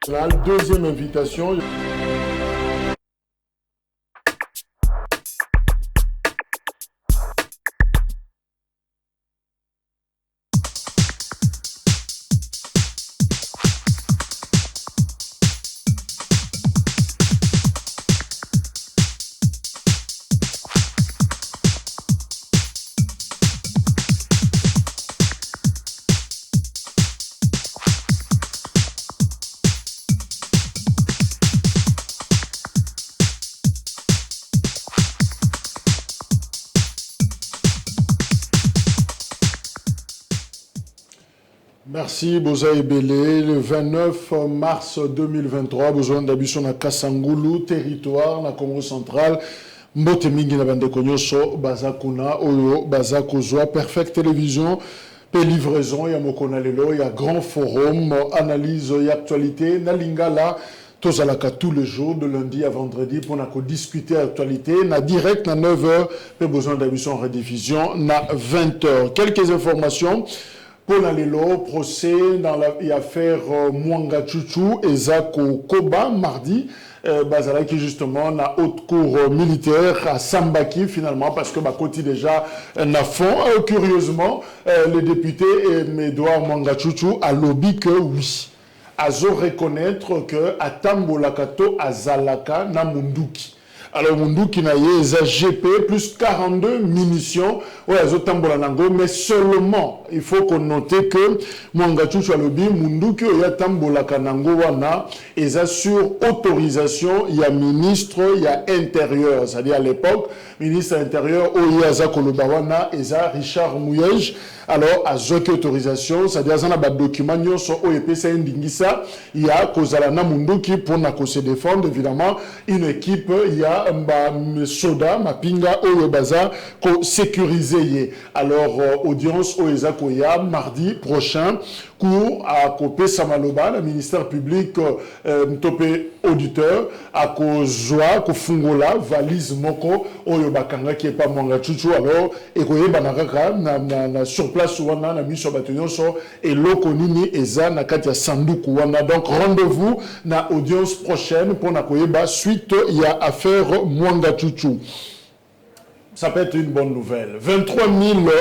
Deuxième invitation. Merci, Boza Ebele. Le 29 mars 2023, besoin d'habitude na Kasangulu, territoire, na Congo central. Mbote mingi na bande konyoso, Bazakuna, Oyo, Bazakozwa, Perfect Télévision, pe livraison, ya Mokona Lelo, ya Grand Forum, analyse et actualité, na Lingala, Tozalaka tous les jours, de lundi à vendredi, pour discuter actualité, na direct, na 9h, pe besoin d'habitude en rediffusion, na 20h. Quelques informations. Pour le procès dans l'affaire Mwanga Chuchu et Zako Koba, mardi, Bazala qui justement na haute cour militaire à Sambaki finalement parce que Bakoti déjà n'a fond. Curieusement, le député Edouard Mwanga Chuchu a lobby que oui. Azo reconnaître que Atambolakato Azalaka na Munduki. Alors, Munduki na yeza GP plus 42 munitions, mais seulement, il faut qu'on note que Mwanga Chuchu alobi, Munduki ya tambolaka nango wana, eza sur autorisation, il y a ministre, il y a intérieur, c'est-à-dire à l'époque, ministre intérieur, Oyaza Kolobawana, eza Richard Mouyej. Alors, à zoke autorisation, c'est-à-dire qu'il y a des documents qui sont il y a Kozalana Munduki pour se défendre, évidemment, une équipe, il y a Soda, Mapinga, Oyobaza, pour sécuriser. Alors, audience Oeza Koya, mardi prochain, cours à Kopé Samaloba, le ministère public Mtopé auditeur, à Kozwa, Kofungola, valise Moko, Oyobakanga qui est pas Mwanga Chuchu, alors, et Koye Banaraka, sur place wana na mission bataillon so et lokonini eza na kati ya sanduku wana. Donc rendez-vous na audience prochaine pour na koyeba suite il y a affaire Mwanga Chuchu. Ça peut être une bonne nouvelle. 23 000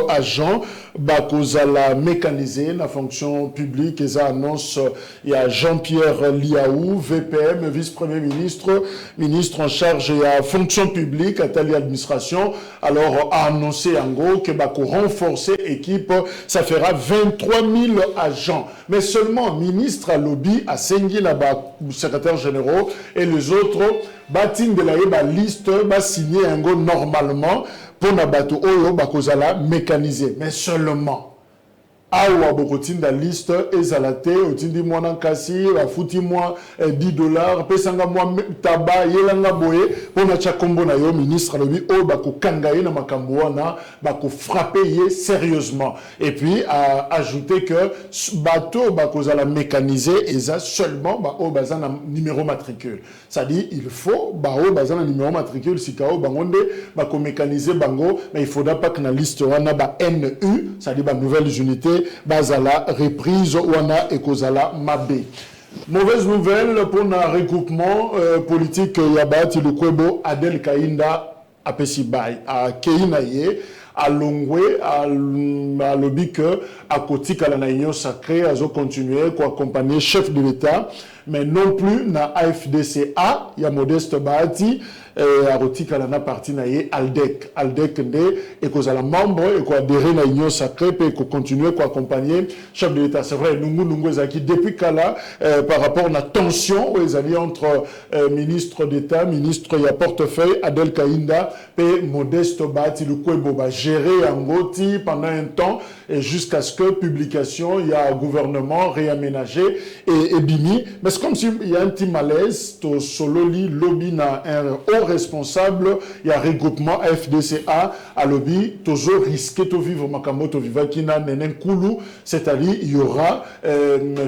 agents bakozala mécanisés dans la fonction publique. Et ça annonce, il y a Jean-Pierre Liaou, VPM, vice-premier ministre, ministre en charge de la fonction publique, à l'administration. Alors, a annoncé en gros que bako renforcer l'équipe, ça fera 23 000 agents. Mais seulement ministre à lobby, à Sengi, là-bas, secrétaire général, et les autres, batin de la liste, va signer un go normalement pour na bato oyo bakozala mécanisé. Mais seulement, awa bokotin da liste ezalate, otindi mwana kasi, bafuti moi $10, pesanga moi taba, yelanga boye, pour na chakombo na yo, ministre lobi, o bako kangaye na makambo wana, bako frapper ye sérieusement. Et puis, a ajouté que bateau bakozala mécanisé, eza seulement ba o bazan na numéro matricule. Ça dit, il faut ba o bazan na numéro matricule, si kao bangonde, bako mécaniser bango, mais il faudra pas que na liste wana ba NU, ça dit ba nouvelles unités, bazala reprise wana et kozala mabé. Mauvaise nouvelle pour un regroupement politique Yabati Lukwebo Adel Kainda à Pesibay, à Keinaye, à Longwe, à Lobik, à Kotik, à la Naïon Sacré, à continuer, à accompagner chef de l'État, mais non plus na AFDCA, il y a Modeste Bahati, à Rotik à la partie naïe Aldec. Aldec nde, et qu'on a la membre, et qu'on adhéré na Union Sacrée, et qu'on continue, qu'on accompagner chef de l'État. C'est vrai, nous, Zaki, depuis Kala, par rapport à la tension, où ils entre ministre d'État, ministre, il y a portefeuille, Adel Kainda, et Modeste Bahati, le Kwebo, géré en Goti pendant un temps, et jusqu'à ce que publication, il y a un gouvernement réaménagé et bimi. Mais c'est comme s'il y a un petit malaise, to sololi, lobby na un haut responsable, il y a regroupement FDCA à lobby, toujours risqué de vivre makambo to viva kina nenen kulu, c'est-à-dire il y aura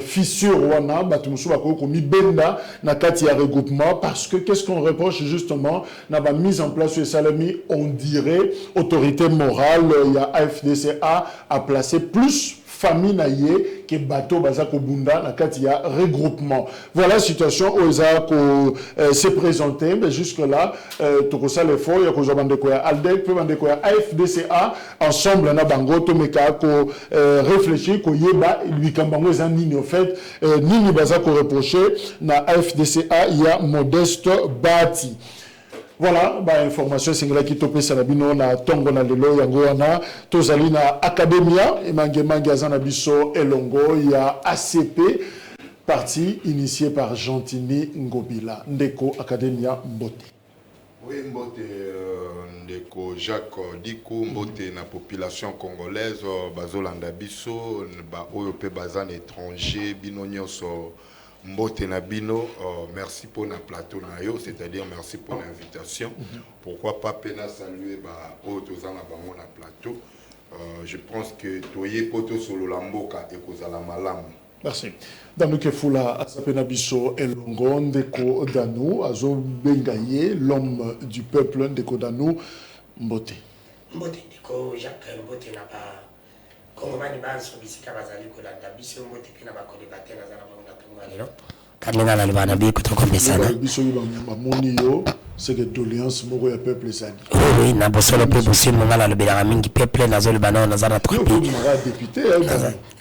fissure wana, batumusu bako komi benda na kati ya regroupement parce que qu'est-ce qu'on reproche justement na ba mise en place de salami, on dirait autorité morale, il y a FDCA à placer plus famille na ye que bateau bazako bunda na kati ya regroupement. Voilà situation où se présenter, mais jusque là tout ça l'effort ya ko bandeko ya Aldec pe bandeko ya AFDCA ensemble na bango to meka ko réfléchir ko yeba lui kambango za nini en fait nini bazako reprocher na AFDCA ya Modeste Bati. Voilà, bah information singla qui topé salabino na tongo na lelo yango wana tozali na academia emangemange azana biso elongo ya ACP parti initié par Gentini Ngobila ndeko academia Mbote. Oui, Mbote ndeko Jacques Diko Mbote na population congolaise bazolanda biso ba oyo pe bazan étranger bino nyonso Mbote Nabino, merci pour le plateau, c'est-à-dire merci pour l'invitation. Pourquoi pas pena saluer Otozana Bango na plateau. Je pense que Toye Poto Solo Lamboka et Kozala Malam. Merci. Dans le Kefula, Asapena Biso Elongo, Ndeko Danou, Azo Bengaye, l'homme du peuple, Ndeko Danou, Mbote. Mbote, Ndeko Jacques Mbote n'a pas. Kongomani banso bisika bazali kolanda biso Mbote pena bakodebate na zana bango na tongo lelo kanena na libana bi kutokombesana biso bamoni yo c'est que doléance moko ya peuple zali oui na bosolo pe bosi mongala lobela mingi peuple na zo libana na zana trop bi député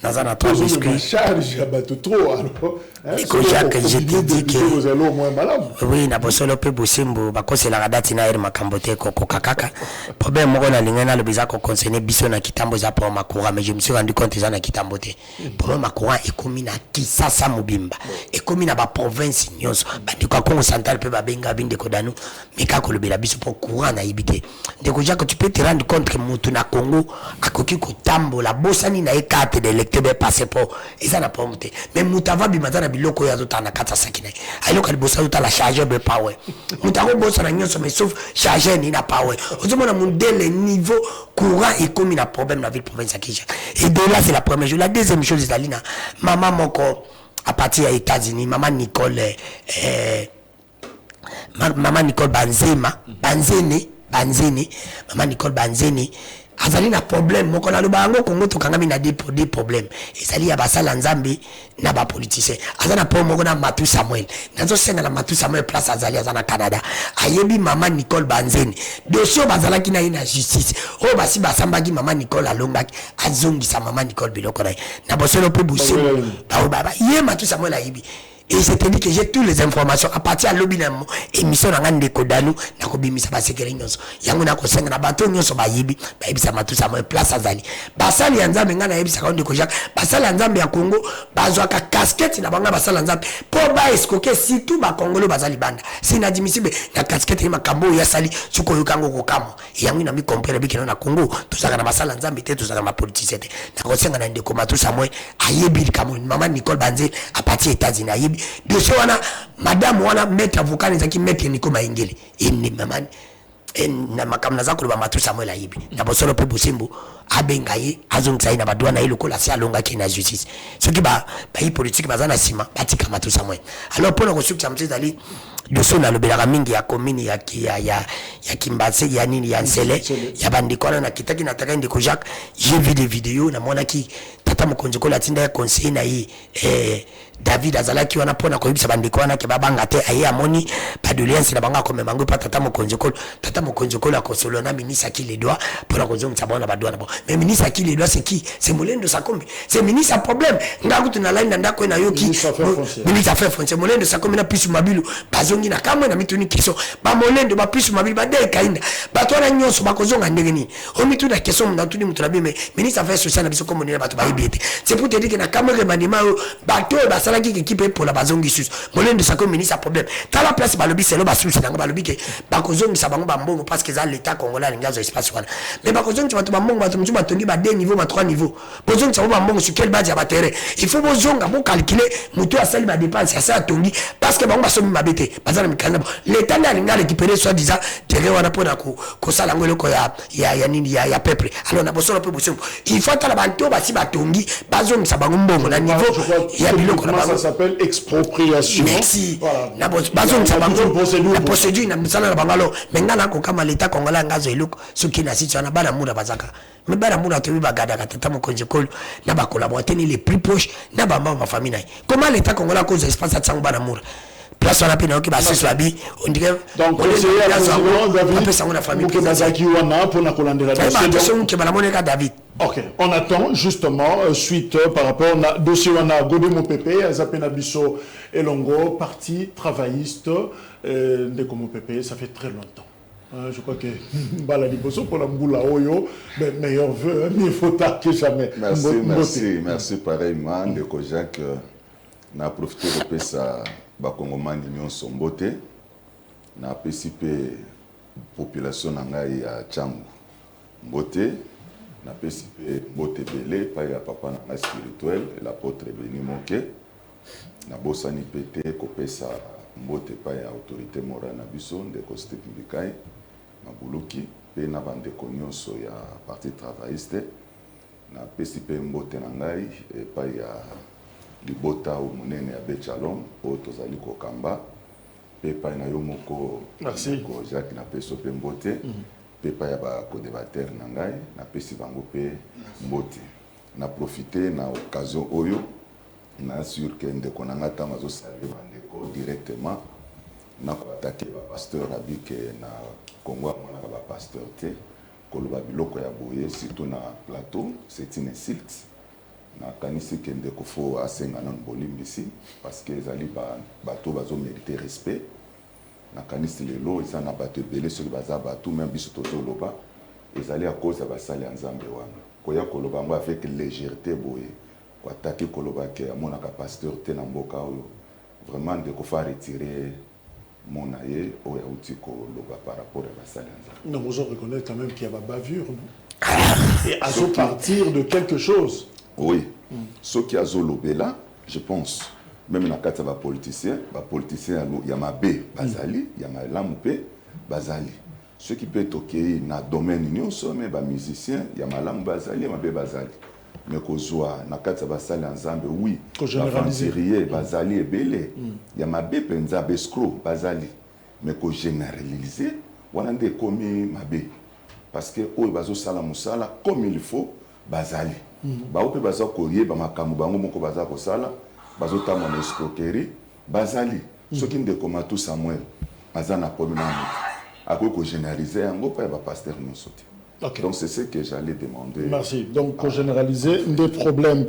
na zana trop biscuit charge bato trop alors Ndeko Jacques je te dis que vous allez au moins malade oui na bosolo pe bosi mbo bakosela radati na ere makambote ko kakaka problème moko na lingana lobeza ko concerner biso na kitambo za pour makura mais je me suis rendu compte za na kitambo te pour makura ekomi na Kisasa Mobimba ekomi na ba province nyonso bandiko Congo central pe babenga bindeko danu meka ko lobela biso pour courant na ibité Ndeko Jacques tu peux te rendre compte que mutu na Congo akoki ko tambola bosani na carte d'électeur be passeport eza na pomte mais mutu ava bimazana biloko ya zota na kata sakina ayoko libosa zota la charger be power mutu ko bosa na nyonso mais sauf charger ni na power ozomona mundele niveau courant ekomi na problème na ville province ya Kinshasa et de là c'est la première chose. La deuxième chose c'est Alina maman moko à partir des États-Unis, maman Nicole Banzema, maman Nicole Banzeni, azali na problème moko na lubango Congo to kangami na des problèmes ezali ya basala nzambe na ba politicien azana po moko na Matu Samuel nazo senga na Matu Samuel place azali azana Canada ayebi maman Nicole Banzeni dossier bazala ki na ina justice o basi basambaki maman Nicole alongaki azongisa maman Nicole biloko na bosolo pe busi baba ye Matu Samuel ayebi. Et c'est-à-dire que j'ai toutes les informations à partir de l'obinamo émission na ngande kodanu na kobimisa ba sekere nyonso yango na kosenga na bato nyonso ba yibi ba yibisa Matu Samuel place azali basali ya nzambe ngana yibisa ka Ndeko Jacques basali ya nzambe ya Congo bazwa ka casquette na banga basali ya nzambe po ba escoquer surtout ba Congolais bazali banda sina dimisibe na casquette ni makambo ya sali suko yukango kokamo yango na mi comprendre bikino na Congo tuzaka na basali ya nzambe te tuzaka ma politicien te na kosenga na Ndeko Matu Samuel ayebi kamo maman Nicole Banzeli à partir des États-Unis ayebi de ce wana madame wana maître avocat nzaki maître Nico Maingeli eni maman na makamna za ko ba Matu Samuel ayibi na bosolo pe bosimbo abengaye azongisa ina badwana iloko la si alonga ki na justice soki ba yi politique bazana sima batika Matu Samuel alors pour le succès mtezali doso na lobela mingi ya commune ya Kimbatse ya nini ya Nsele ya bandikona na kitaki na taka Ndeko Jacques j'ai vu des vidéos na mona ki tata mokonzi ko la tinda ya conseiller na yi David azalaki wana pona ko yibisa bandiko wana ke babanga te aye amoni pas de lien na banga ko memango pa tata mokonzi ko la kosolo na ministre qui les doit pour la cause ça bona badwana bon mais ministre qui les doit c'est qui c'est Molendo Sakombi c'est ministre à problème ngakutu na line ndako na yoki ministre affaires foncières Molendo Sakombi na pisu mabilu bazongi na kamwe na mituni kiso ba Molendo ba pisu mabilu ba de kainda ba tona nyonso ba kozonga ndenge nini o mitu na question na tuni mutu na bime ministre affaires sociales na biso comme on ba to ba ibete c'est pour te dire que na kamwe remaniement ba to ba sala ki équipe pour la bazongi sus Molendo Sakombi ministre à problème ta la place ba lobi selo ba sus na ba lobi ke ba kozongi sa bango ba mbongo parce que ça l'état congolais lingazo espace wana mais ba kozongi ba to ba mbongo ba to mutuma tongi ba 2 niveaux ba 3 niveaux bozongi sa ba mbongo sur quel base ya ba terrain il faut bozonga bon calculer mutu asali ba dépense ya sa tongi parce que bango ba somi mabete bazana mikanda l'état na linga récupérer soit disant terrain wana pona ko sala ngolo ko ya nini ya peuple alors na bosolo pe bosimbo il faut ta la banto ba si ba tongi bazongi sa bango mbongo na niveau ya biloko na ça s'appelle expropriation. Merci. Na bazongi sa bango la procédure na msala na bangalo mengana ko kama l'état congolais ngazo eloko soki na site wana bana muda bazaka mais bana muna to bagada katata mo konje kolo na ba collaborateur ni les plus proches na ba ma famille na comment l'état congolais cause espace à tsang bana mura place on a pina ki ba siswa bi on dirait donc conseiller à président David que bazaki wana pour na kolandela David. Ok, on attend justement suite par rapport au dossier wana Godé Mopepe Azapena Bisso Elongo parti travailliste de comme Pepe ça fait très longtemps. Je crois que Baladi Bosso pour la Mboula Oyo, meilleur vœu, mieux faut tard que jamais. Merci pareillement. De Kojak n'a profité de ça, Bakongomani Nyon Sombote, n'a participé population nangai à Tchangu Mbote, n'a participé Mbote Belé, pas ya papa nanga spirituel, l'apôtre Béni Moké, n'a bossani pété, kopesa Mbote pas ya autorité morale na biso, de Kostek Mbikai. Mabuluki pe na bande konyoso ya parti travailliste na PCP mbote na ngai e pa ya libota ou munene ya Bechalom o tozali ko kamba pe pa na yo moko merci ko Jacques na peso pe mbote pe pa ya ba ko débatteur na ngai na pesi bango pe mbote na profiter na occasion oyo na sûr que ndeko na ngata mazo saluer bande ko directement na ko attaquer ba pasteur abike na Congo on a pasteur té koloba biloko ya boye surtout na plateau c'est une insulte na kanisi kende ko fo asenga na bolimbisi parce que ezali bato bazo mériter respect na kanisi lelo eza na bato belé sur baza bato même biso tozo loba ezali à cause ba sali nzambe wana koya koloba ngo avec légèreté boye ko attaquer koloba ke amona ka pasteur té na mboka oyo vraiment de ko fa retirer mon aïe au Yaoutiko par rapport à la salle. Non, vous reconnaissez quand même qu'il y a pas bavure, non? Et à partir de quelque chose. Oui. Ce qui a zolobé là, je pense, même dans le cas de politicien, il y a ma B, Bazali, il y a ma Lampe, Bazali. Ce qui peut toquer dans le domaine union, mais les musiciens, il y a ma Lampe, Bazali, il y a ma B, Bazali. Mais qu'on soit dans le cas de la salle ensemble, oui. La fanterie, Bazali et Belé. Il y a ma B, Penza, Bescro, Bazali. Mais qu'on généralise, on a des commis ma B. Parce que, oh, Bazo Salamoussala, comme il faut, Bazali. Bah, on Bazo Koye, Bamakamu, Bango, Moko Bazako Sala, Bazo Tamon escroquerie, Bazali. Ce qui ne décommande tout Samuel, Bazana Pomina. À quoi qu'on généralise, on va pas pasteur nous sauter. Okay. Donc c'est ce que j'allais demander. Merci. Donc pour généraliser, des problèmes.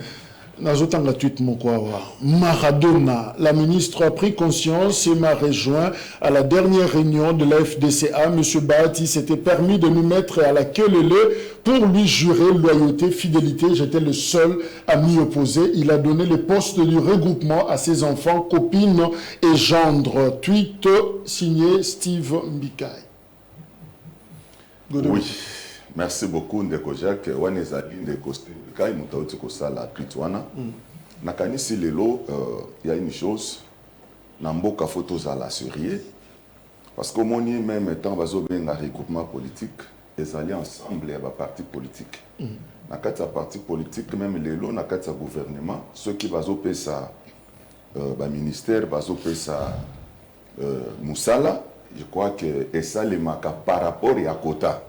Maradona, la ministre a pris conscience et m'a rejoint à la dernière réunion de la FDCA. M. Bahati s'était permis de nous mettre à la queue leu pour lui jurer loyauté, fidélité. J'étais le seul à m'y opposer. Il a donné le poste du regroupement à ses enfants, copines et gendres. Tweet signé Steve Mbikai. Oui. Merci beaucoup Ndeko Jacques. Wanezali Ndeko Mbikai mutauti kosala tweetwana. Nakanisi lelo il y a une chose namboka photos à la sérieux parce que moni même temps bazo benga regroupement politique les alliés ensemble ya ba parti politique. Nakati parti politique même lelo nakati gouvernement ceux qui bazo pesa ba ministère bazo pesa musala je crois que et ça les maka par rapport à quota.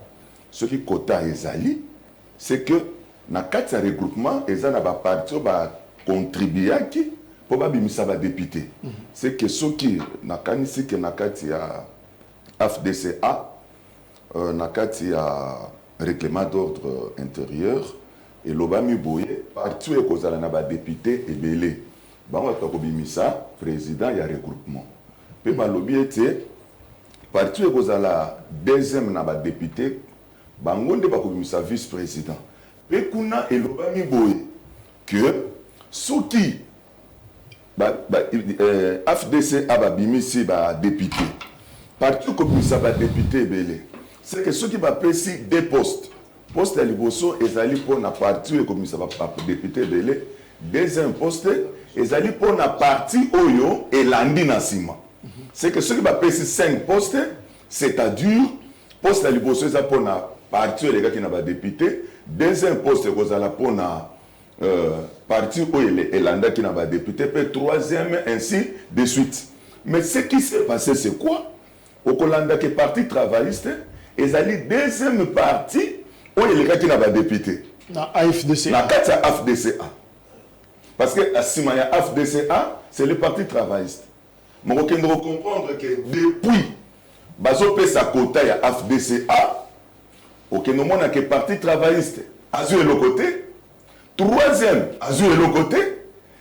Ce qui quota ezali, c'est que na kati ya regroupement eza na ba parti ba contribuer pour ba bimisa ba député. C'est que ceux qui na kanisi que na kati ya FDCA na kati ya règlement d'ordre intérieur et lobami boye parti e kozala na ba député ebele. Bango to ko bimisa président ya regroupement. Pe ba lobi ete parti e kozala deuxième na ba député bangonde bakobimisa vice-président pe kuna elobami boye que soki FDC ababimisi ba député parti kobimisa ba député belé c'est que ceux qui va pesi des postes poste ya liboso ezali pona parti ekobimisa ba député belé deuxième poste ezali pona parti oyo elandi na sima c'est que ceux qui va pesi 5 postes c'est-à-dire poste ya liboso eza pona parti les gars qui n'a pas député deuxième poste kozala pona parti où il a qui n'a pas député puis troisième ainsi de suite mais ce qui s'est passé c'est quoi au Kolanda que parti travailliste ils allaient deuxième parti il est qui n'a pas député. Na AFDCA. Na kata AFDCA. Parce que à Simaya AFDCA, c'est le parti travailliste. Mais on doit comprendre que depuis bazo pe sa quota ya AFDCA, ok nous mona que parti travailliste azur le côté. Troisième azur le côté,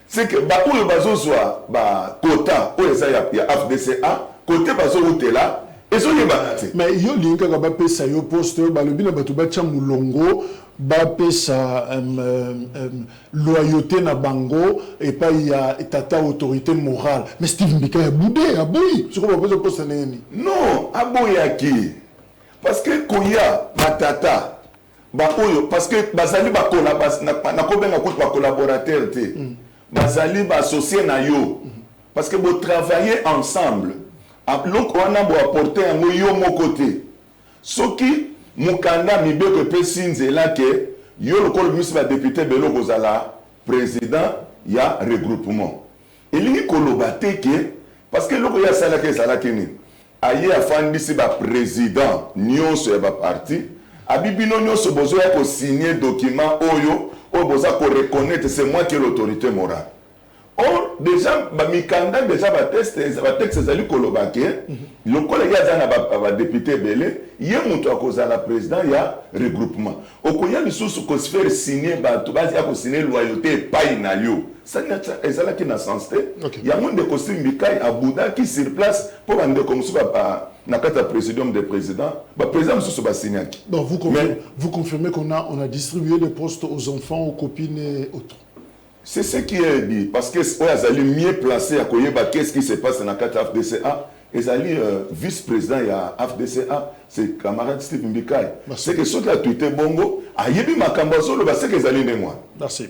c'est que ba ou bazo soit ba quota ou ça ya AFDCA, côté bazo ou là. Mais yo linka ba pesa yo poste ba le bina batu ba chamulongo ba pesa loyauté na bango et pas il y a tata autorité morale. Mais Steve Mbika ya boudé ya boui ce qu'on va poste neni. Non, aboya ki. Parce que koya matata ba oyo parce que bazali ba collaborateur na ko benga ko ba collaborateur té. Bazali ba associé na yo. Parce que vous travaillez ensemble. Donc on a beau apporter un yo mon côté. Soki mukanda mibeko pe sinzela ke yo le col ministre député belo kozala président ya regroupement. Elingi kolobate ke parce que loko ya sala ke sala kini. Aye afandi si ba président nyonso ya ba parti abibino nyonso bozo ya ko signer document oyo boza ko reconnaître c'est moi qui est l'autorité morale. Or, déjà, Mikanda, déjà, texte Zali Kolobake, le collègue a député Belé, il y a un cause la président, il y a regroupement. Au cas où il faut se faire signer, il faut signer loyauté et pas inalio. Ça n'a qu'un sens. Il y a un de costume Mikai à Bouddha qui sur place pour vendre comme ça. Na kata président des présidents, président sous ba signer. Donc vous confirmez qu'on a distribué des postes aux enfants, aux copines et autres. C'est ce qui est dit. Parce que vous allez mieux placé à Koyeba, qu'est-ce qui se passe dans la carte FDCA. Et allez vice-président à FDCA, c'est camarade Steve Mbikai. C'est que ceux qui ont tweeté Bongo, Ayebi Makambazo, c'est qu'ils allaient de moi. Merci.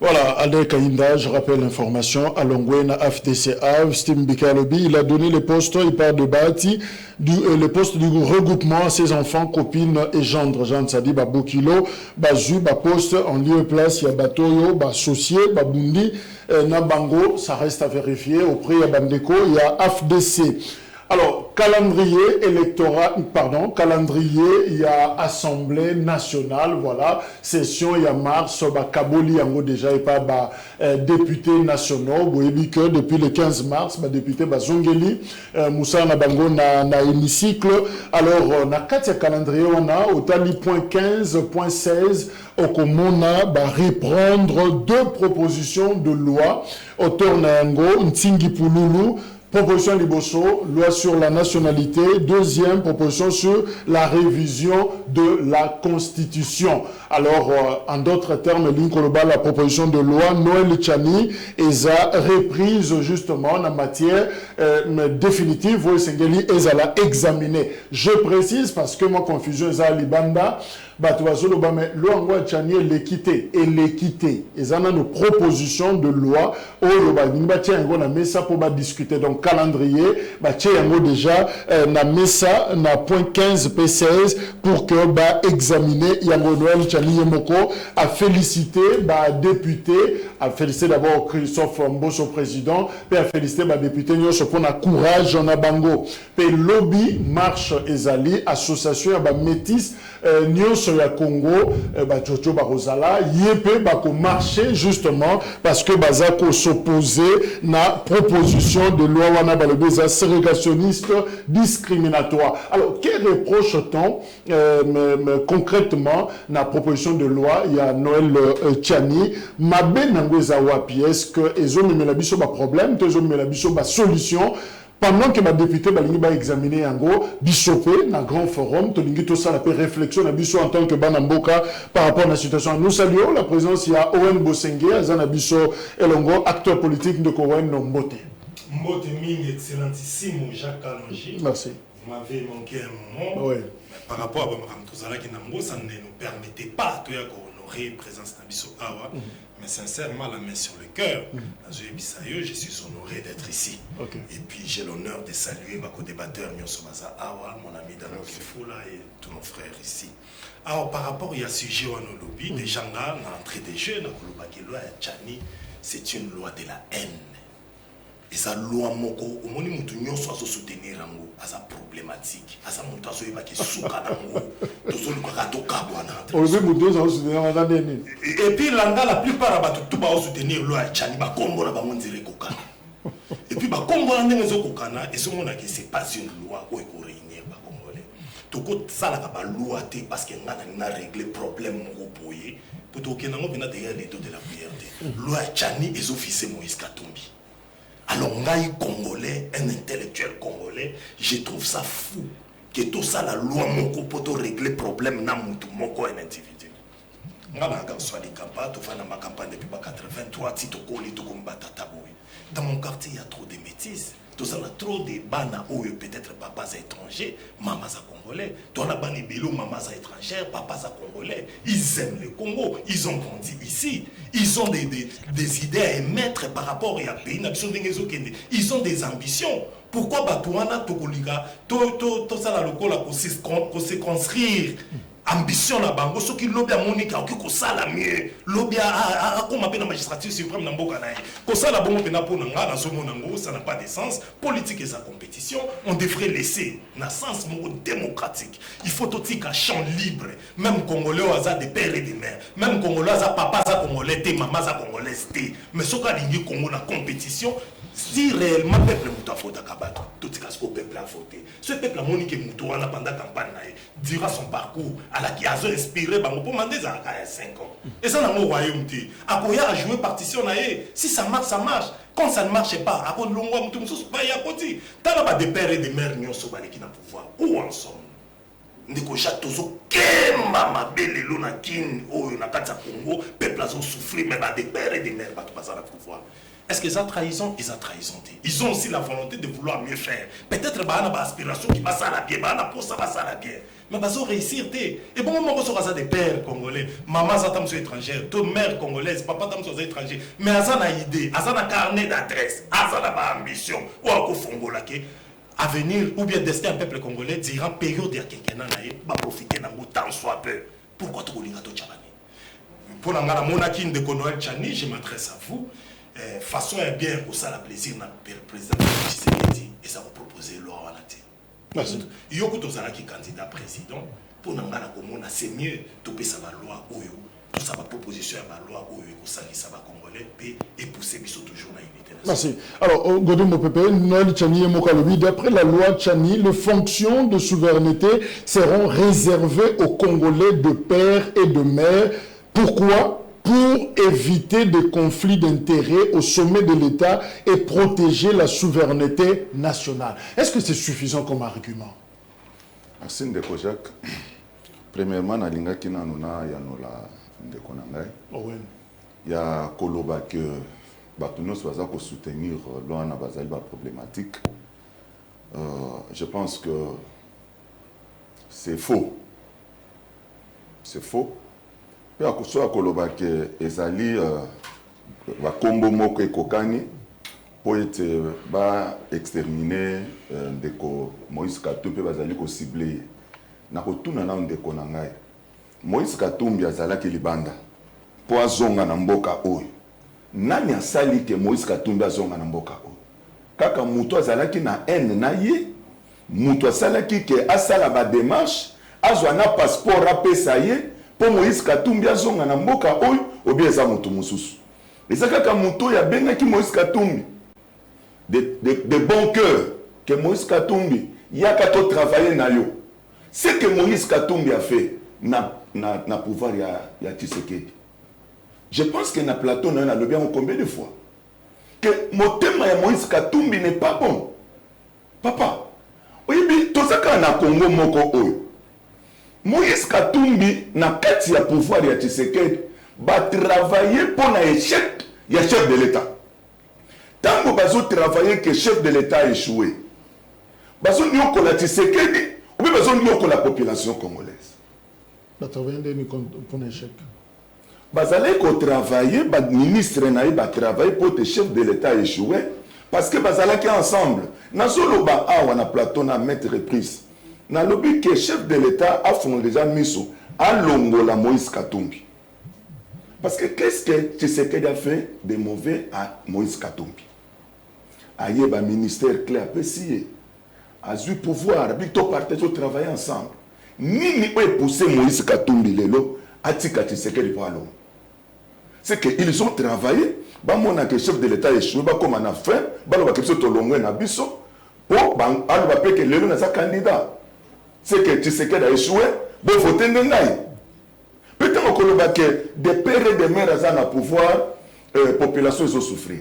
Voilà, Adel Kaïnda, je rappelle l'information, à Longwena, FDCA, Steve Bikalobi, il a donné le poste, il parle de Bati, le poste du regroupement à ses enfants, copines et gendres. Jean Tsadi, Bokilo, Bazu, poste en lieu et place, il y a Batoyo, associé, Bundi, Nabango, ça reste à vérifier. Auprès, il y a Bandeko, il y a FDC. Alors, calendrier électoral, pardon, calendrier, il y a Assemblée nationale, voilà, session, il y a mars, Kaboli, yango déjà, et pas député nationaux, vous voyez que depuis le 15 mars, député Zongeli, Moussa Nabango, na hémicycle. Alors, na 4 calendrier, on a, au tali point 15, point 16, au Komona, reprendre 2 propositions de loi, auteur Nayango, Ntingi Pouloulou, proposition Liboso, loi sur la nationalité. 2e proposition sur la révision de la Constitution. Alors, en d'autres termes, Linkoloba, la proposition de loi, Noël Tchani, est reprise justement en matière définitive, où Sengeli est à examiner. Je précise parce que ma confusion est à Libanda. Mais loi Tchani est l'équité. Et l'équité, ils ont une proposition de loi où on a mis ça pour discuter. Donc, calendrier, déjà, on a mis ça dans point 15 P16 pour que examiner Yango Noël Tchani Yemoko a félicité député, a félicité d'abord Christophe Mbosso président, puis a félicité député Nyos pour la courage en Abango. Puis lobby, marche Ezali, association métis Nyos ya Congo, Jojo Barozala, yépe bako marché justement parce que bazako s'opposer na proposition de loi wana balobeza ségrégationniste discriminatoire. Alors, quel reproche-t-on concrètement na proposition de loi il y a Noël Tchani mabe nangweza wapi est-ce que ezo memela biso ba problème, ezo memela biso ba solution? Pendant que ma député balingi ba examiner yango bisopé na grand forum to lingi to ça la réflexion na biso en tant que banamboka par rapport à la situation. Nous saluons la présence il y a Owen Bosenge azana biso elongo acteur politique de Owen Mbote. Mbote mine excellentissimo Jacques Kalonji. Merci. Vous m'avez manqué un moment. Oui. Par rapport à Bamram Tozala qui ça ne nous permettait pas de honorer présence na biso awa. Mais sincèrement, la main sur le cœur, je suis honoré d'être ici. Okay. Et puis j'ai l'honneur de saluer ma co-débatteur Nyosomaza Awa, mon ami Dano Kifula et tous nos frères ici. Alors par rapport à ce sujet à nos lobbies, des gens là, l'entrée des jeunes, c'est une loi de la haine. Et ça, loi moko, au moment où nous sommes soutenir yango, ça problématique. Ça monte à ce qui est souka yango, tout ce qui est kabouana. Et puis la plupart de tout va soutenir loi chani ba kombo na ba monzire kokana. Et puis ba kombo na ndezo kokana et ce monde que c'est pas une loi où il faut réunir ba congolais. Tout ko ça la ba loi té parce que na régler problème moko boyé. Pour tout que na ngopena derrière les dos de la prière. Loi chani et officier Moïse Katumbi. Alors, ngai congolais, un intellectuel congolais, je trouve ça fou que tout ça, la loi, mon pour régler le problème, n'a mon un individu. Dans ma campagne depuis 83, dans mon quartier, il y a trop de métis. Tout ça, il y a trop de bana où peut-être papas étrangers, mamas congolais. Toi, la bani bélo, mamas étrangères, papas congolais. Ils aiment le Congo, ils ont grandi ici. Ils ont des idées à émettre par rapport à un pays. Ils ont des ambitions. Pourquoi Batouana, Tokoliga, tout ça, la local, pour se construire ambition na bango ce qui lobby a monika ko sala mieux lobby a comme appelle la magistrature suprême na mboka nae ko sala bongo pena pour nga na somo nango ça n'a pas de sens politique et sa compétition on devrait laisser na sens mongo démocratique il faut tout un champ libre même congolais aza des pères et des mères même congolais aza papa za congolais té maman za congolaise té mais ce ka lingi Congo na compétition si réellement le peuple a faute à Kabato, tout ce que le peuple a voté, ce peuple a monique Moutouana pendant la campagne, durant son parcours, à la qui a inspiré pour demander à 5 ans. Et ça, dans le royaume, à quoi a joué partition, si ça marche, ça marche. Quand ça ne marche pas, à quoi de l'ongwa, tout le monde va à côté. T'as là des pères et des mères qui ont pouvoir. Où ensemble? Ndeko Jacques Tozo kemba mabele lona kin oyo na kati ya Congo peuple a souffrir mais des pères et des mères pas passer à pouvoir. Est-ce qu'ils ont trahison? Ils ont trahison. Ils ont aussi la volonté de vouloir mieux faire. Peut-être qu'ils ont une aspiration qui va à la bien, pour ça va à la bien. Mais ils ont réussir. Et bon, moi, je suis des pères congolais. Maman, je suis étrangère. Deux mères congolaises. Papa, je suis étranger. Mais ils ont une idée. Ils ont un carnet d'adresse. Ils ont une ambition. Ou un Fongo là avenir ou bien destin un peuple congolais dira période à quelqu'un va profiter d'un tant soit peu. Pourquoi tu voulais tout Tchabani? Pour la monarchie de Noël Tchani, je m'adresse à vous. Façon est bien pour ça la plaisir na président Tshisekedi et ça va proposer loi à la tête. Merci. Yoko tozala qui candidat président pour nangana komona c'est mieux to pesa ba loi oyo tout ça va proposition à ba loi oyo ko sali ça va congolais et pousser biso toujours na unité. Merci. Alors Godin Mopépé, Noël Tchani et Mokalobi, d'après la loi Tchani, les fonctions de souveraineté seront réservées aux Congolais de père et de mère. Pourquoi? Pour éviter des conflits d'intérêts au sommet de l'État et protéger la souveraineté nationale. Est-ce que c'est suffisant comme argument? Merci Ndeko Jacques. Premièrement, nalinga kina nuna ya nola Ndeko Nangai. Il y a Koloba que Batunos va soutenir l'on a basé la problématique. Je pense que c'est faux. C'est faux. Et à cause de Koloba que ezali va combo moko ekokani pour être exterminer Ndeko Moïse Katumbi bazali ko cibler na kotuna na Ndeko Nangai. Moïse Katumbi azalaki libanda po azonga na mboka oyo. Nani asali ke Moïse Katumbi azonga na mboka oyo? Kaka muto azalaki na haine na ye, muto asalaki ke asala ba démarche, azwa na passeport apesa ye. Pour Moïse Katumbi azonga na mboka oyo obieza mutu mususu. Eza kaka mutu ya benga ki Moïse Katumbi de bon cœur que Moïse Katumbi yaka to travailler na yo. Ce que Moïse Katumbi a fait na pouvoir ya Tshisekedi. Je pense que na plateau na le bien combien de fois que motema ya Moïse Katumbi n'est pas bon. Papa, oyibi tozaka na Congo moko oyo. Moïse Katumbi na kati ya pouvoir ya Tshisekedi ba travailler pour na échec ya chef de l'État. Tango bazo travailler que chef de l'État a échoué. Bazo nyoko la Tshisekedi ou bien bazo nyoko la population congolaise. Ba travailler pour un échec. Bazale ko travailler ba ministre na ba travailler pour que chef de l'État a échoué parce que bazala ki ensemble. Na solo ba awa na plateau na mettre reprise. Na lobby que chef de l'État a fondé déjà miso à Longola Moïse Katumbi. Parce que qu'est-ce que Tshisekedi a fait de mauvais à Moïse Katumbi? aye ba ministère clé apesi a eu pouvoir bito partager travailler ensemble nini o poussé Moïse Katumbi lelo atika Tshisekedi palo c'est que ils ont travaillé ba mona que chef de l'état échoué ba comme na fin ba lo ba kepso to longwe na biso po ba alu ba peke lelo na sa candidat c'est que Tshisekedi a échoué bon voter ngai peut-être que des pères et des mères à la pouvoir population ils ont souffrir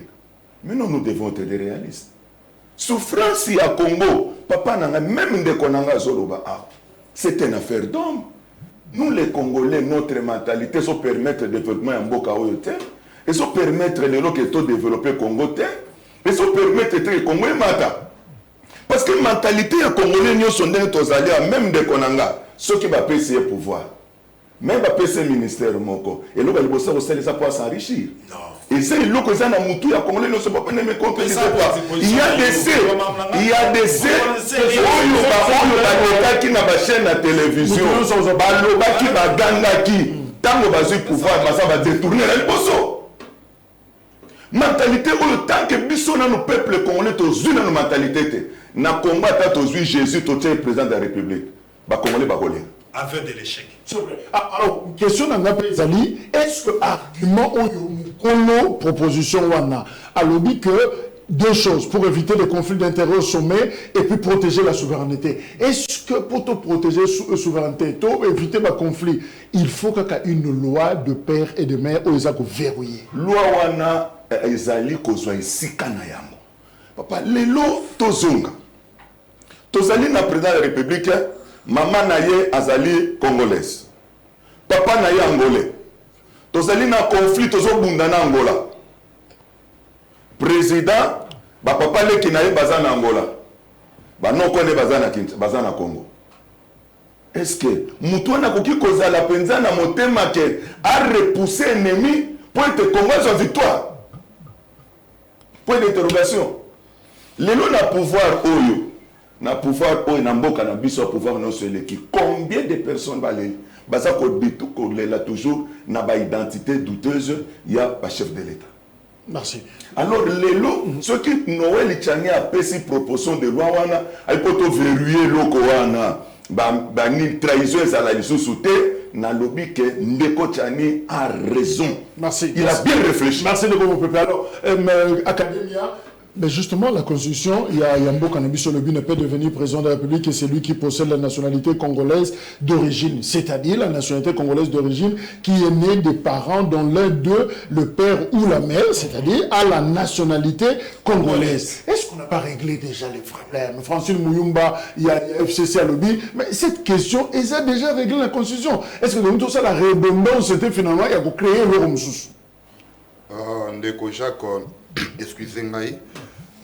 mais nous devons être des réalistes souffrance à Congo papa nanga même de konanga zoloba c'est une affaire d'homme. Nous les Congolais, notre mentalité, ça permet le développement en Boka Oyote, et ça permet le lot que tout développer Congo, et ça permet que Congo est mata. Parce que la mentalité à Congolais, nous sommes tous alliés, même de Konanga, ceux qui va payer le pouvoir, même va payer le ministère Moko, et là, ils vont s'enrichir. Non. Et c'est le que ça a moutou à Congolais, nous sommes pas me compter pas. Il y a des qui n'a pas chaîne à télévision, baloba qui va ganga qui, tant que va pouvoir, ça va détourner la poso. Mentalité où le temps que biso na nos peuples congolais tous une nos mentalité, na combattre tous Jésus tout est président de la République, ba congolais ba colère. Avec de l'échec. Alors, question dans Zali, est-ce que argument ou proposition wana a lobby que deux choses pour éviter les conflits d'intérêts au sommet et puis protéger la souveraineté. Est-ce que pour te protéger la souveraineté, pour éviter les conflits, il faut qu'il y ait une loi de père et de mère où ils ont verrouillé? Loi wana ezali kozwa isika na yango. Papa, lelo tozonga. Tozali na président de la République, maman naye azali congolaise. Papa naye angolais. Tozali na conflit tozobunda na Angola. Président, papa leki naye baza na Angola. Ba non kone baza na Congo. Est-ce que mutwana koki kozala penza na motema ke a repousser ennemi pour être Congo sur victoire? Point d'interrogation. Lelo na pouvoir oyo. Na pouvoir oyo na mboka na biso pouvoir non seul qui combien de personnes balé baza ko bitu ko lela toujours na ba identité douteuse il y a pas chef de l'état. Merci. Alors lelo ceux qui Noël Tchani a pesi proposition de loi wana ay poto verrouiller loko wana ba ni trahison ezala lisusu te na lobby que Ndeko Tchani a raison. Merci. Il a bien réfléchi. Merci de vous préparer. Alors Academia. Mais justement, la Constitution, il y a Yambo Kanabiso Lobi ne peut devenir président de la République et c'est lui qui possède la nationalité congolaise d'origine. C'est-à-dire la nationalité congolaise d'origine qui est née des parents dont l'un d'eux, le père ou la mère, c'est-à-dire à la nationalité congolaise. Est-ce qu'on n'a pas réglé déjà les problèmes? Francine Mouyumba, il y a FCC à Lobi, mais cette question, ils ont déjà réglé la Constitution. Est-ce que tout ça, la redondance, c'était finalement, il y a créé le Romsous? Ndeko Jacques, excusez-moi.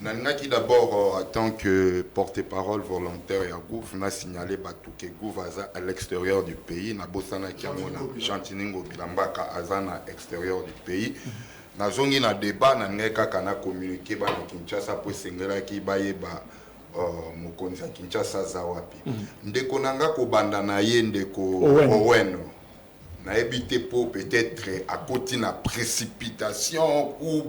Nanaki d'abord, en tant que porte-parole volontaire et à Gouf, n'a signalé que Gouf à l'extérieur du pays, n'a bossana kiamona, Chantiningo Bilambaka Azana à l'extérieur du pays. N'a zongi na débat, n'a neka kana communiqué ba na Kinshasa pour sengela ki baye ba mokonzi à Kinshasa zawapi. Ndeko nanga ko banda na ye ndeko Oweno. Na évité pour peut-être à côté na précipitation ou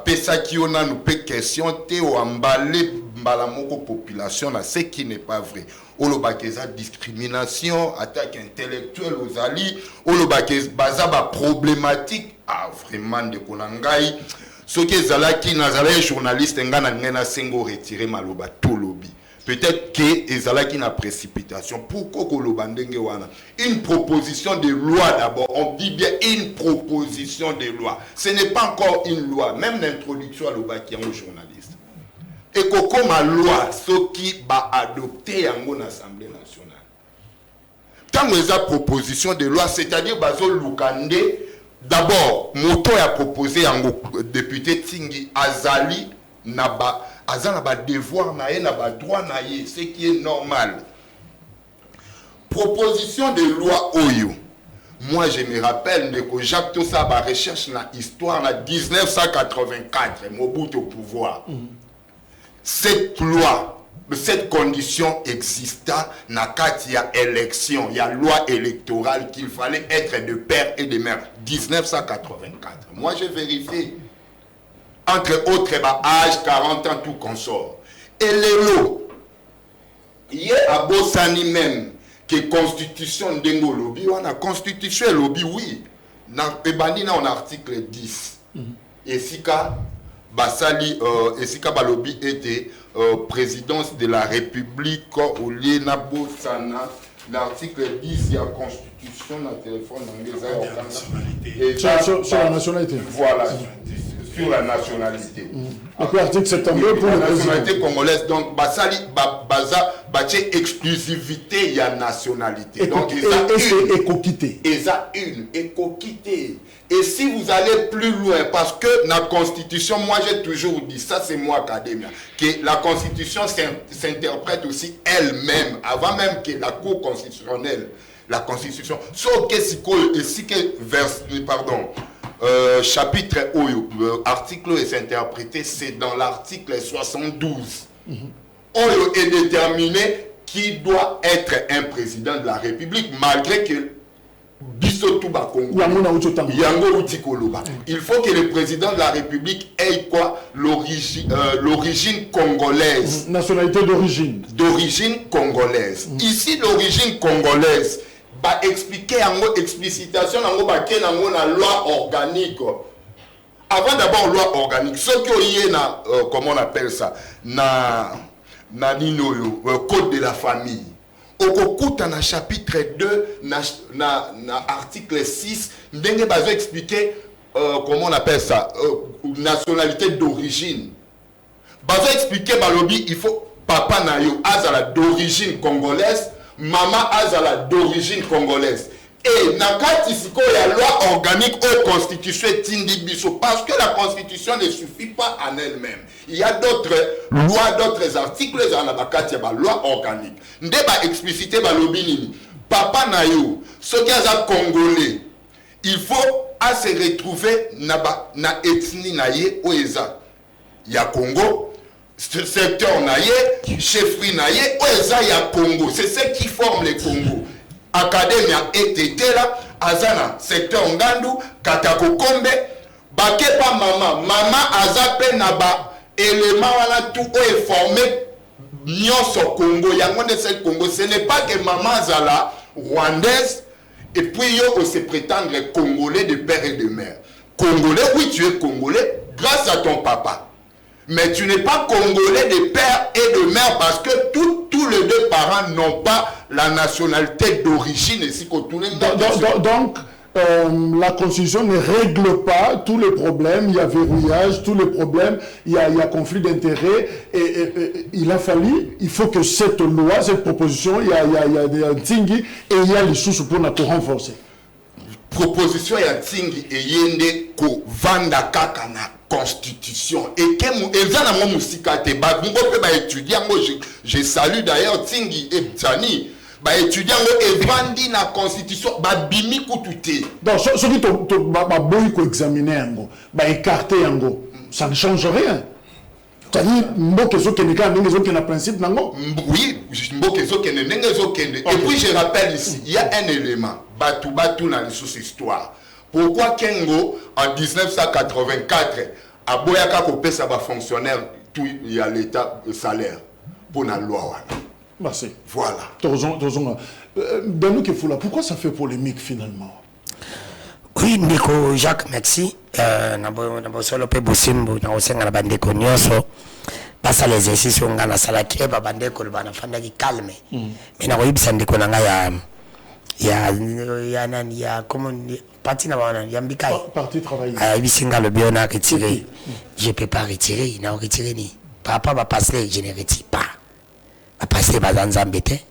pesa qui on a nous peut question te ou emballer mbalamoko population là ce qui n'est pas vrai. Olobakeza discrimination, attaque intellectuelle aux alliés, olobakeza baza ba problématique vraiment de konangai ce que zala qui nazala journaliste ngana ngena sengo retirer maloba tout lobby. Peut-être que ezala qui na précipitation. Pourquoi kolobandenge wana? Une proposition de loi d'abord. On dit bien une proposition de loi. Ce n'est pas encore une loi. Même l'introduction à l'oba qui est un journaliste. Et comme la loi, ce qui va adopter en l'Assemblée nationale. Tant que la proposition de loi, c'est-à-dire Bazo Lukande, d'abord, Moto a proposé un député Tingi Azali Naba. Azan a devoir naïe, n'a pas droit naïe, ce qui est normal. Proposition de loi Oyo. Moi, je me rappelle que Jacques Tossa a recherche dans l'histoire en 1984, Mobutu au pouvoir. Cette loi, cette condition exista dans il y a élection, il y a loi électorale qu'il fallait être de père et de mère. 1984. Moi, j'ai vérifié. entre autres, âge 40 ans, tout consort. Et les lots, il y a à Bossani même, que constitution d'Engo lobby, on a constitution lobby, oui. Et bandina en article 10. Et si Basali, et si Balobi était présidence de la République, au lieu de Bossana, l'article 10, il y a constitution, dans le téléphone, sur la nationalité. Voilà, sur la nationalité. Et puis l'article 72 pour la le président. nationalité congolaise, donc Basali, Baza, exclusivité, il y a nationalité. Donc, et c'est éco-quitté. Et ça, une éco-quitté. Et si vous allez plus loin, parce que la Constitution, moi j'ai toujours dit, ça c'est moi académien, que la Constitution s'interprète aussi elle-même, avant même que la Cour constitutionnelle, la Constitution, sauf que chapitre article est interprété, c'est dans l'article 72. Oyo est déterminé qui doit être un président de la République, malgré que il faut que le président de la République ait quoi? L'origine congolaise. Nationalité d'origine. D'origine congolaise. Ici, l'origine congolaise, va expliquer en explicitation dans la loi organique. Avant d'abord, loi organique. Ce qui est comment on appelle ça? Code de la famille. Au dans chapitre 2, article 6, ndenge bazo expliquer comment on appelle ça, nationalité d'origine. Bazo expliquer balobi, il faut papa nayo azala d'origine congolaise, maman azala d'origine congolaise. Et nakati siko ya loi organique ou constitution tindi biso, parce que la constitution ne suffit pas en elle-même. Il y a d'autres lois, d'autres articles dans la bakati ya loi organique. Ndeba expliciter balobi nini. Papa nayo, ce qui est congolais, il faut à se retrouver na ethnie naye oeza. Ya Congo, secteur naye, chefferie naye oeza ya Congo. C'est ce qui forme le Congo. Académia était là, Azana, secteur Ngandu, Katako Kombe, Bakepa Mama Azape Naba, élément voilà tout est formé, Nyonso Congo, Yangonde c'est Congo, ce n'est pas que Maman Zala, rwandaise, et puis yo se prétendre congolais de père et de mère. Congolais, oui tu es congolais, grâce à ton papa. Mais tu n'es pas congolais de père et de mère parce que tous les deux parents n'ont pas la nationalité d'origine. Donc, la Constitution ne règle pas tous les problèmes. Il y a verrouillage, tous les problèmes, il y a conflit d'intérêts. Et il faut que cette loi, cette proposition, il y a des tingui et il y a les sources pour nous renforcer. Proposition ya tingi et yende ko vanda kakana constitution et que ezana mo musika te ba ngo pe ba étudiant moi je salue d'ailleurs tingi et tani ba étudiant et vandi na constitution ba bimi kututé donc ce qui ba boy ko examiner ngo ba écarter ngo ça ne change rien. Principe, oui, et puis je rappelle ici, il y a un élément, Batou dans les sous-histoires. Pourquoi Kengo, en 1984, à Boyaka Kopé, ça va fonctionnaire, il y a l'état de salaire pour la loi. Merci. Voilà. Pourquoi ça fait polémique finalement? Oui, Nico Jacques, merci. Nabosolo pe bosimbo na osenga na bandeko nyonso. Basa les exercices on ngana salaki e bandeko le bana fanda ki calme. Mais na koyibisa ndeko na nga ya nani ya comment parti na bana ya mbikai. Parti travailler. Ah bisinga le bien na retirer. Je peux pas retirer, na retirer ni. Papa va passer, je ne retire pas. Va passer bazanza mbete.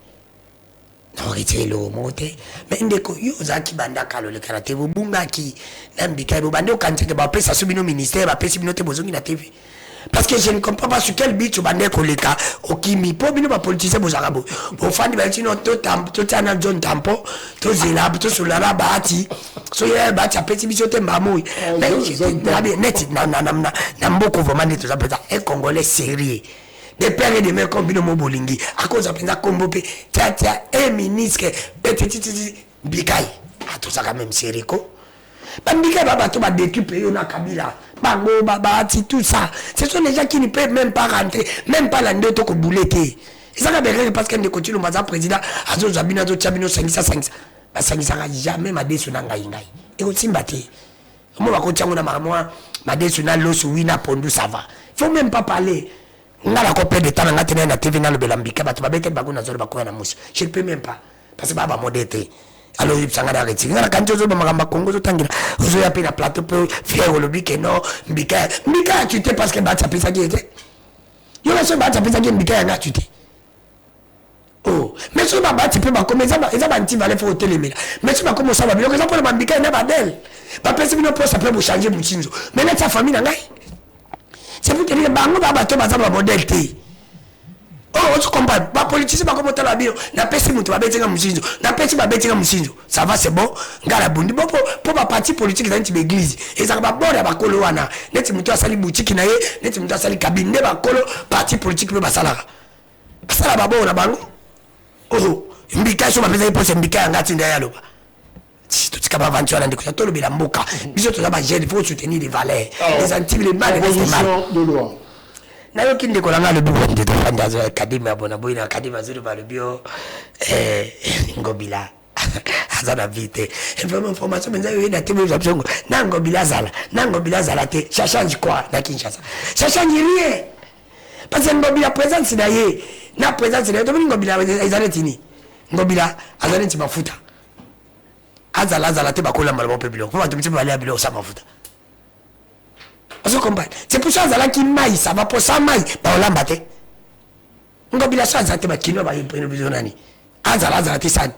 Na retirer le monter. Mais ndeko yo zaki banda kalo le karate bubunga ki na mbikai bande okanteke ba pesa subino ministère ba pesa binote bozongi na TV. Parce que je ne comprends pas sur quel but tu bandé koleka okimi po bino ba politicien bozarabo bo fandi ba tino to tana John Tampo to zilab to sulara baati so ya baati apeti biso temba moi mais net na mboko vraiment to zapeta un congolais sérieux des pères et des mères comme bino mobolingi à cause apenda kombo pe tia un ministre petit bikai a tout ça quand même sérieux ko bambika baba to ba décupé yo na Kabila bango, babati, tout ça. Ce sont des gens qui ne peuvent même pas rentrer, même pas la ndoto ko boulete. Et ça va parce qu'un des continue le président, Azo Zabina, Azo Tchabino, Sangisa, ça ne jamais ma désunanga ingai. Et aussi mbati. Moi, je vais continuer ma désunanga, l'os, wina, pondu, ça va. Il ne faut même pas parler. On a la copie de temps, on a tenu la TV dans le Belambika, tu vas mettre le bagon dans le bagon à la mousse. Je ne peux même pas. Parce que c'est modéré. Alors, il s'en a arrêté. Quand tu as Congo, tu as la plateau pour faire le bique, non, Mbika, tu t'es parce que tu as fait ça qui était. Il y a un seul qui a fait ça qui est Mbika, tu t'es. Oh, mais si tu peux pas commencer, ils ont un petit valet pour le télé. Mais si tu vas commencer à faire ça pour le Mbika, il n'y a pas d'elle. Pas personne ne peut s'appeler pour changer mon chinzo. Mais là, sa famille n'a pas. C'est pour te dire que le modèle. Oh, tu comprends? Les politiciens ne sont pas bio. Na pesi mutu ba betinga musinzo. Na pesi ba betinga musinzo. Ça va, c'est bon. Ngala bundi. Bon, pour ma parti politique dans une église. Et ça va bon ba kolo wana. Neti mutu asali boutique na ye, neti mutu asali cabine ba kolo parti politique be basala. Basala ba bon na bango. Oh, mbika so ba pesa pour se mbika ngati ndaya loba. Si tout ce qui va aventurer dans des choses, tout le bien mboka. Bisous tout ça va gérer, il faut soutenir les valeurs. Les antilles, les mal, les mal. De loi. Nayo kinde kolanga le bubu de defanda zo academy abona boy na academy zo ba le bio ngobila azana vite information benza yo na tebe za zongo na ngobila zala te ça change quoi na Kinshasa ça change rien parce que ngobila présence na ye na présence na to ngobila ezale tini ngobila azale ti mafuta azala te bakola malabo pebilo ko ba to mtiba ale abilo sa mafuta. C'est pour ça que qui maïs, ça va pour ça maïs, on l'a battu. On a bien ça, ça te va qui nous va y prendre besoin d'année. Azala, azala, t'es san.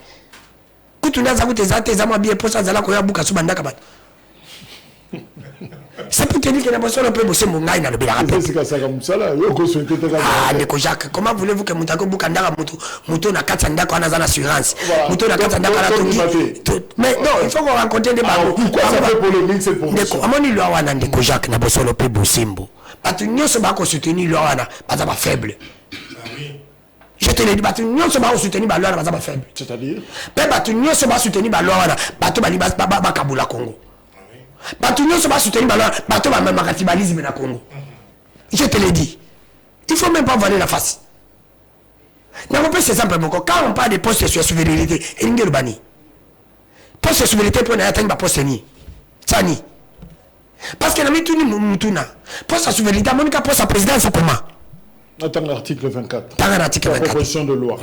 Quand tu n'as pas tes athées, ça m'a bien pour ça, azala, qu'on a beaucoup à souban d'akabat. C'est pour te dire que la personne peut bosser mon gars dans le bilan. Ah, Ndeko Jacques, comment voulez-vous que Moutako Boukandara Moutou na Katsanda qu'on a une assurance? Moutou na Katsanda qu'on a tout. Mais non, il faut qu'on rencontre des barreaux. Pourquoi ça fait polémique cette promotion? Comment il a un Ndeko Jacques n'a pas solo pe Bosimbo? Parce que nous sommes pas soutenir l'Oana, pas ça faible. Je te l'ai dit, nous sommes pas soutenir l'Oana, pas ça faible. C'est-à-dire? Mais nous sommes pas soutenir l'Oana, pas tout bali ba Kabula Congo. Bato nyonso ba soutenir balon bato ba même makatibalisme na Congo. Je te l'ai dit. Il faut même pas voiler la face. N'a pas c'est simple beaucoup. Quand on parle de postes de souveraineté, et ngelo bani. Poste de souveraineté pour na atteindre ba poste ni. Tani. Parce que na mituni mutuna. Poste de souveraineté monika poste de présidence comment? Attends l'article 24. Dans l'article 24. Proposition de loi.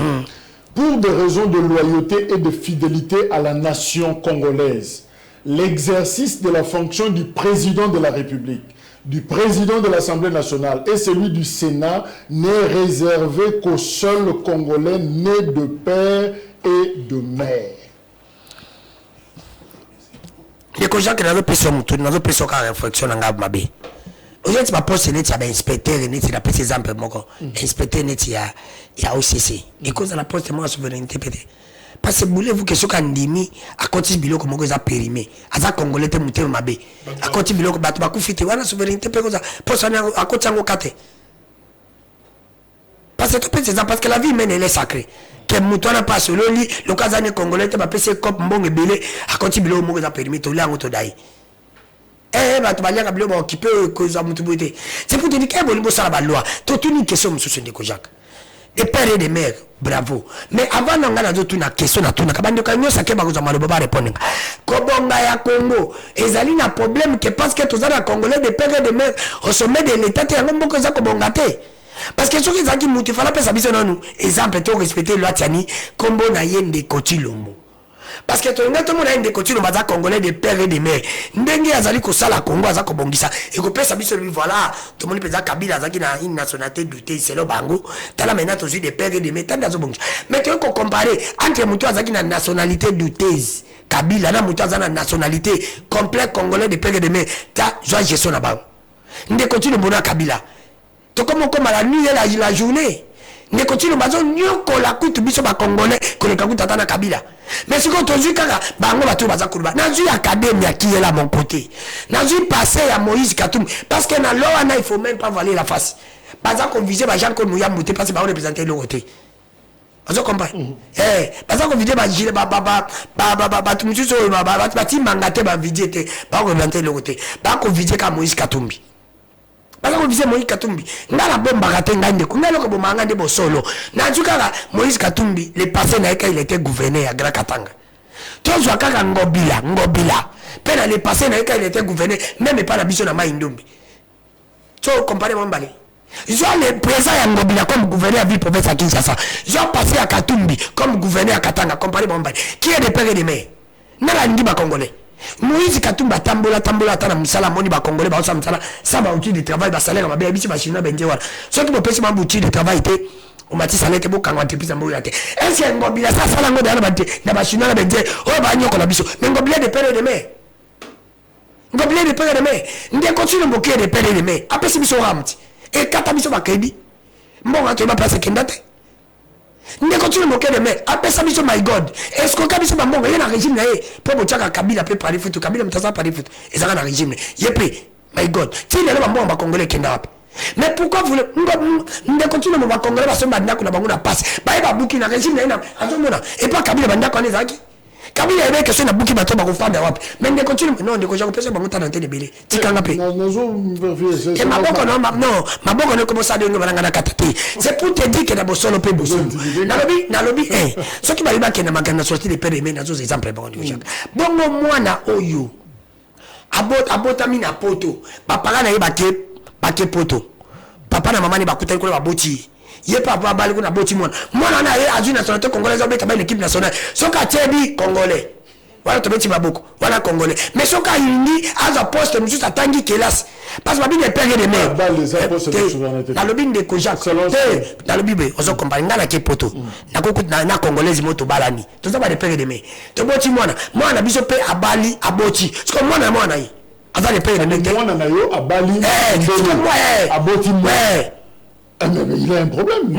Pour des raisons de loyauté et de fidélité à la nation congolaise, l'exercice de la fonction du président de la République, du président de l'Assemblée nationale et celui du Sénat n'est réservé qu'aux seuls Congolais nés de père et de mère. Les gens qui n'ont pas de réflexion dans le mabé. Aujourd'hui, tu vas poster un inspecteur, tu as pris ces exemples, inspecteur, il y a OCC. Et cause de la poste de la souveraineté, peut-être. Parce que voulez-vous que ce qu'on dit à côté de comment ils ont périmé, à ça Congolais te monter mabé, à côté de battu bakou fité, voilà souveraineté pour ça, pour ça à côté de kate. Parce que tout c'est ça, parce que la vie mène elle est sacrée. Que mouton n'a pas solo lit, le cas d'un Congolais te va passer cop mbong belé, à côté de comment ils ont périmé, tout là en autodaï. Bah tu vas dire que occupé cause à moutoubouté. C'est pour te dire que bon ça la loi. Toute une question sur ce Ndeko Jacques. Des pères et des mères, bravo. Mais avant d'en gagner d'autres une question à tout, nakabande kanyo sake bagoza maloba ba répondre. Kobonga ya Congo, ezali na problème que parce que tous les Congolais des pères et des mères au sommet de l'État te yango mboko za kobonga te. Parce que ceux qui zaki mutu fala pesa biso nanu, exemple to respecter loi tiani kombo na yende kotilombo. Parce que tout le monde a une décoture de Congolais des pères et des mères. Ndenge azali ko sala Congo azako bongisa et ko pesa biso lui voilà tout le monde pesa Kabila azaki na une nationalité doutée c'est le bango tala maintenant tous des pères et des mères tanda zo bongisa. Mais tu ko comparer entre mutu azaki na nationalité douteuse Kabila na mutu azana nationalité complet congolais des pères et des mères ta joie gestion na bango. Ndécoture de bona Kabila. To comme la nuit et la journée. Ne continue bazo nyoko la kutu biso ba congolais ko le kakuta tana Kabila. Mais ce qu'on tozui kaka bango batu baza kuruba. Nazu académie qui est là mon côté. Nazu passé à Moïse Katum parce que na loi na il faut même pas voiler la face. Baza ko viser ba Jean ko Mouya Mouté parce que ba représenter le côté. Vous comprenez? Parce qu'on vidéo tu me dis tu mangaté ba vidéo te ba ko vanter le côté ba ko vidéo ka Moïse Katumbi parce qu'on disait Moïse Katumbi ngala bomba raté ngande ko ngalo ko bomba ngande bo solo na tukaka Moïse Katumbi le passé na il était gouverneur à Grand Katanga tous wakaka ngobila pena le passé na il était gouverneur même pas la biso na Maindombi tu comparer mon balé. J'ai le président Ngobila comme gouverneur à ville province à Kinshasa. J'ai passé à Katumbi comme gouverneur à Katanga. Comparé Bombay. Qui est des pères et des mères? Nala ndi ba Congolais. Moïse Katumba tambola tana musala moni ba Congolais ba osa musala ça ba outil de travail ba salaire ba bisi ba chinois benje wala. Ceux qui me pèsent ma outil de travail était on m'a dit ça n'était pas quand on était mbo yate. Est-ce que Ngobila ça sala ngo na ba chinois na benje o ba nyoko na biso. Mais Ngobila des pères et des mères. Ngobila des pères et des mères. Ndé continue mboké des pères et des mères. Après si biso ramti. Et quand tu as ma crédit, bon, tu vas passer Kendate. Ne continue mon cœur de mer. Après ça, my God. Est-ce qu'on a mis ma mongue? Il y a un régime là. Pour mon tchaka Kabila peut parler foot. Kabila m'tasa parler foot. Et ça a un régime. Yepé, my God. Tu es là, ma mongue, ma congolais Kendap. Mais pourquoi vous ne continuez mon congolais parce que maintenant qu'on a bango na passe. Bah, il va bouquer un régime là. Et pas Kabila banda qu'on est aquí. Kabila est que c'est na bouquet bateau ba femme d'Europe. Mais ne continue non, ne continue pas bango tana télé belé. Tikanga pe. Et ma boko non, ma boko ne commence à donner balanga katate. C'est pour te dire que na bosolo pe bosolo. Na lobby ce qui va riba que na magana sorti les pères et mères na zo exemple bon Dieu. Bongo mwana oyo. Abota mina poto. Papa na yebake poto. Papa na maman ni bakuta ko ba boti. Yé papa bali kuna boti mwana na ye azui nationalité congolaise obeta ba l'équipe nationale soka tiebi congolais wala tobeti baboko wala congolais mais soka yindi aza poste mususu atangi kelas parce que babine père de mère na lobine de kojak na lobibe ozo compagnie ngana ke poto na kokuti na congolaise moto balani toza ba de père de mère to boti mwana biso pe abali aboti siko mwana yi aza de père de mère mwana na yo abali aboti mais il a un problème. Mais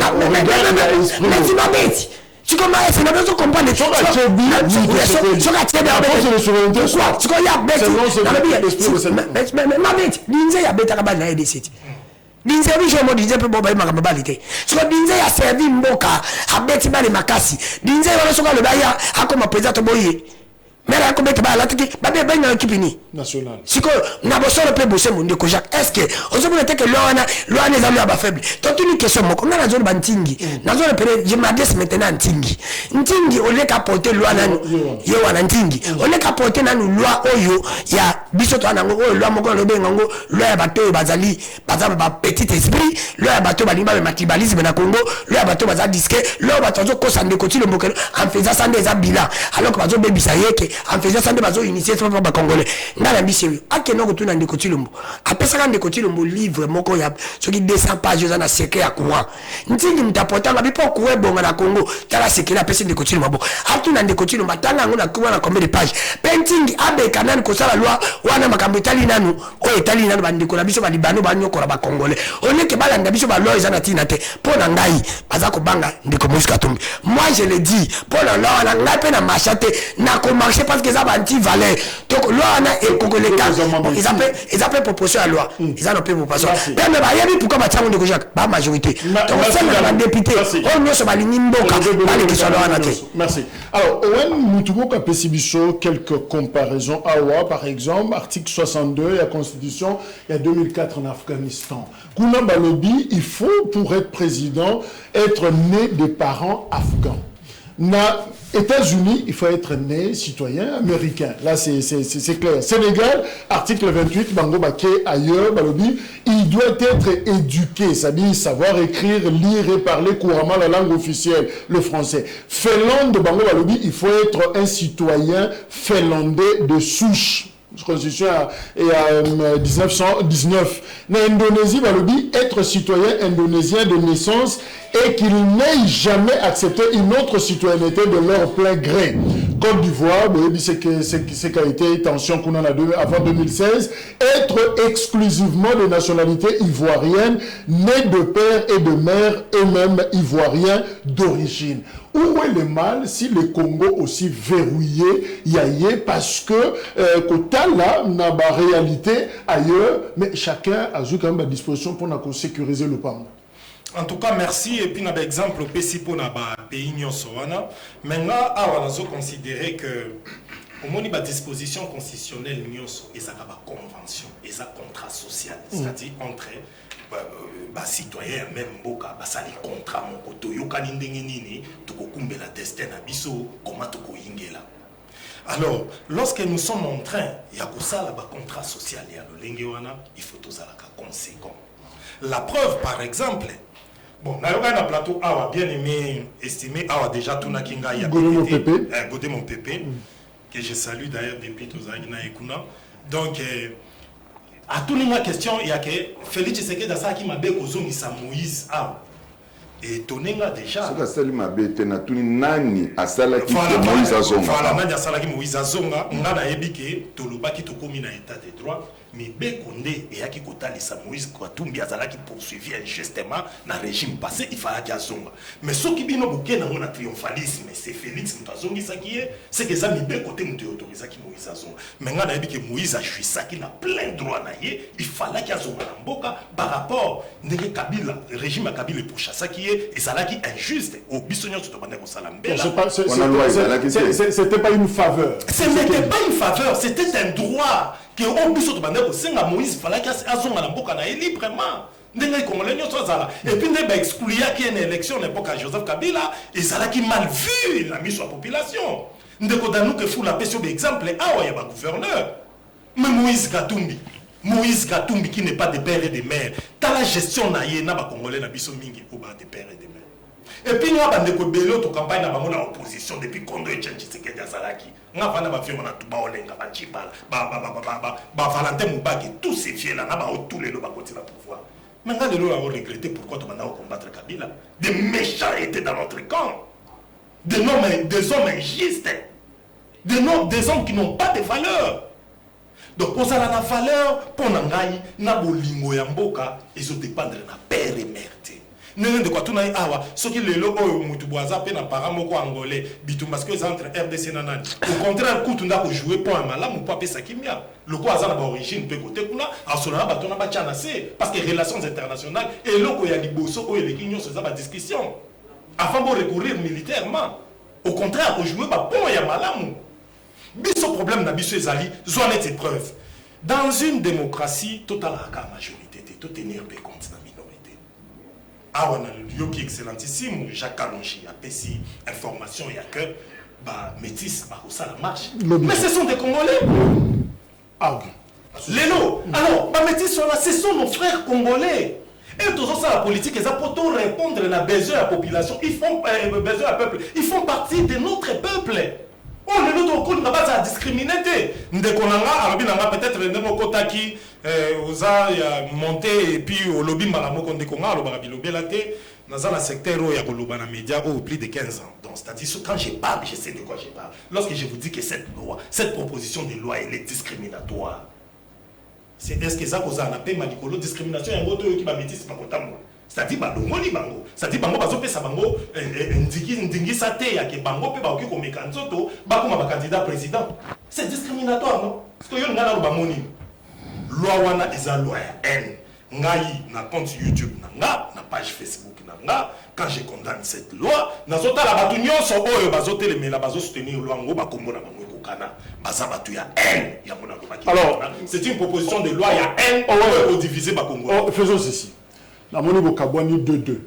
tu m'as dit. Tu commences à se comprendre. Tu mais là comme tu vas là tu bah bien une équipe nationale si que na bosolo pe bosé mon de kojak est-ce que on se peut que loana les amis à faible toi tu une question moi comme na zone bantingi na zone peut je m'adresse maintenant ntingi on les capoter loana yo wana ntingi on les capoter na nous loi oyo ya biso to na ngo loi moko lobe ngo loi ya bato bazali bazama ba petit esprit loi ya bato balimba makibalisme na Congo loi ya bato bazali disque loi bato zo kosa ndeko ti le mokelo en faisant ça des bilan alors que bazo bebisa yeke en faisant ça des bazo initier pas ba congolais ngala mbisi akeno kutuna ndeko ti lumbu apesa ndeko ti lumbu livre moko ya soki 200 pages za na secret ya courant ntingi mtapotanga bipo kuwe bonga na Congo tala secret apesa ndeko ti lumbu atuna ndeko ti lumbu tanga ngona kuwa na combien de pages painting abe kanani ko sala loi wana makambo itali nanu o itali nanu bandiko na biso ba libano ba nyoko ba congolais oneke bala ndabiso ba loi za na tina te pona ngai baza ko banga ndeko Moïse Katumbi moi je le dis pona loi na ngai pe na machate na ko marcher parce que ça va anti valeur donc loi na et congolais ils appellent proposition à loi ils en ont pas proposition mais ba yebi pourquoi ba tsango ndeko Jacques ba majorité donc c'est la député on ne se ba linimboka ba les qui sont loi na te merci alors Owen Mutuko Kapesibiso quelques comparaisons awa par exemple article 62 de la constitution il y a 2004 en Afghanistan kuna balobi il faut pour être président être né de parents afghans. Na États-Unis, il faut être né citoyen américain. Là, c'est clair. Sénégal, article 28, Bango Baké, ailleurs, Balobi, il doit être éduqué, c'est-à-dire savoir écrire, lire et parler couramment la langue officielle, le français. Finlande, Bango Balobi, il faut être un citoyen finlandais de souche. Constitution et à 1919. En Indonésie, Balobi, être citoyen indonésien de naissance et qu'il n'ait jamais accepté une autre citoyenneté de leur plein gré. Côte d'Ivoire, c'est qu'a été tension qu'on en a avant 2016, être exclusivement de nationalité ivoirienne, nés de père et de mère, eux-mêmes ivoiriens d'origine. Où est le mal si le Congo aussi verrouillé, parce que quota là n'a pas réalité ailleurs, mais chacun a quand même à disposition pour sécuriser le PAM. En tout cas, merci. Et puis, on a des exemples au pour les pays nyonsoana. Maintenant, on a considéré que au moins, il y a des dispositions constitutionnelles nyonso et ça a une convention et ça contrat social, c'est-à-dire entre citoyens, même boka, ça les contrats mon koto yokani ndenge nini tukokumbe la destin na biso comment tukoyingela. Alors, lorsque nous sommes en train il y a ça là contrat social ya lolenge wana, il faut tous à la conséquent. La preuve par exemple, bon, na yoka na plateau awa bien aimé estimé awa déjà tout na kinga ya Godé mon pépé que je salue d'ailleurs depuis Tozagina et Kuna. Donc à tout le monde question il y a que Félix Tshisekedi da ça qui m'a bé kozongisa Moïse ah et tonenga déjà ça sali mabe tena tuni nani asala ki Moïse azonga voilà nani asala ki Moïse azonga ngana yebike tolobaki tokomi na état de droit mais Bekonde et yaki kotalisa Moïse Katumbi azala qui poursuivi injustement na régime passé il fallait qu'il azonga mais ce qui bino boké na mona triomphalisme c'est Félix Mutazongi ça qui est c'est que ça mi Bekote mutu autorisé qui Moïse azonga mais ngana yebike Moïse a joué ça qui n'a plein droit na yé il fallait qu'il azonga na mboka par rapport ndenge Kabila régime à Kabila pour ça qui est et ça là qui injuste au bisognon de demander au salambela c'était pas une faveur ce n'était pas une faveur c'était un droit que on puisse demander au Senga Moïse fallait qu'il azonga na mboka na librement ndenge congolais nyonso zala et puis ndenge excluya qui une élection l'époque à Joseph Kabila et ça là qui mal vu la mise sur la population ndeko danou que fou la question d'exemple ah ouais ba gouverneur mais Moïse Katumbi qui n'est pas de père et de mère dans la gestion na ye na ba congolais na biso mingi ko ba de père et de mère et puis nga bandeko belo to campagne na bango na opposition depuis Kondo et Tshisekedi azalaki nga vana ba fiona to ba olenga ba chipala ba Valentin Mubaki tous ces fiers là na ba tous les lo ba continuer à pouvoir mais nga lelo a regretté pourquoi to banda combattre Kabila des méchants étaient dans notre camp des hommes injustes des hommes qui n'ont pas de valeur. Donc, pour ça, la valeur, pour n'angai, na bolingo ya mboka, ils ont dépendre na père et mère. N'est de quoi tout n'a awa, ce qui le logo mutu boaza pe na paramoko angolais, bitum parce que les entre RDC nanani. Au contraire, coup n'a pas joué pour un malam ou pas pe sakimia. Le quoi azana ba origine pe côté kuna, asolana ba tona ba tchanase parce que relations internationales et loko ya liboso o les guignon ça ba discussion. Avant de recourir militairement. Au contraire, au jouer ba bon ya malamu. Biso problème na biso ezali zone de preuve. Dans une démocratie totale à majorité, tout tenir compte na minorité. Ah on a le lieu qui est excellentissime, Jacques Kalonji a pesi information il y a que bah métis bah ça la marche. Mais ce sont des Congolais. Ah ok. Lélo. Alors, bah métis sont là, ce sont nos frères congolais. Et tout ça la politique, ils ont pour répondre à besoin de la population, ils font besoin du peuple, ils font partie de notre peuple. On est notre coup n'a pas à discriminer. Ndekonanga, arabinanga peut-être le ndemo kotaki oza ya monter et puis au lobby malamo kondekonga lo barabilobe la té dans un secteur où il y a kolobana média au plus de 15 ans. Donc c'est-à-dire quand je parle, je sais de quoi je parle. Lorsque je vous dis que cette loi, cette proposition de loi elle est discriminatoire. Est-ce que ça cause un appel malikolo discrimination un autre qui va métis pas kotambo. C'est-à-dire balongoli bango, c'est-à-dire bango bazopesa bango ndingi sate ya ke bango pe ba oki ko mekanzoto ba kuma ba candidat président. C'est discriminatoire non? Parce que yo ngana ba moni. Loi wana eza loi ya haine. Ngai na compte YouTube na page Facebook na quand je condamne cette loi, nazota la batu nyonso oyo bazotelemela bazosoutenir loi ngo ba kombo na bango kokana. Baza batu ya haine ya mona ko ba. Alors, c'est une proposition de loi ya haine au diviser ba Congo. Faisons ceci. La monnaie Bokabouani 2-2.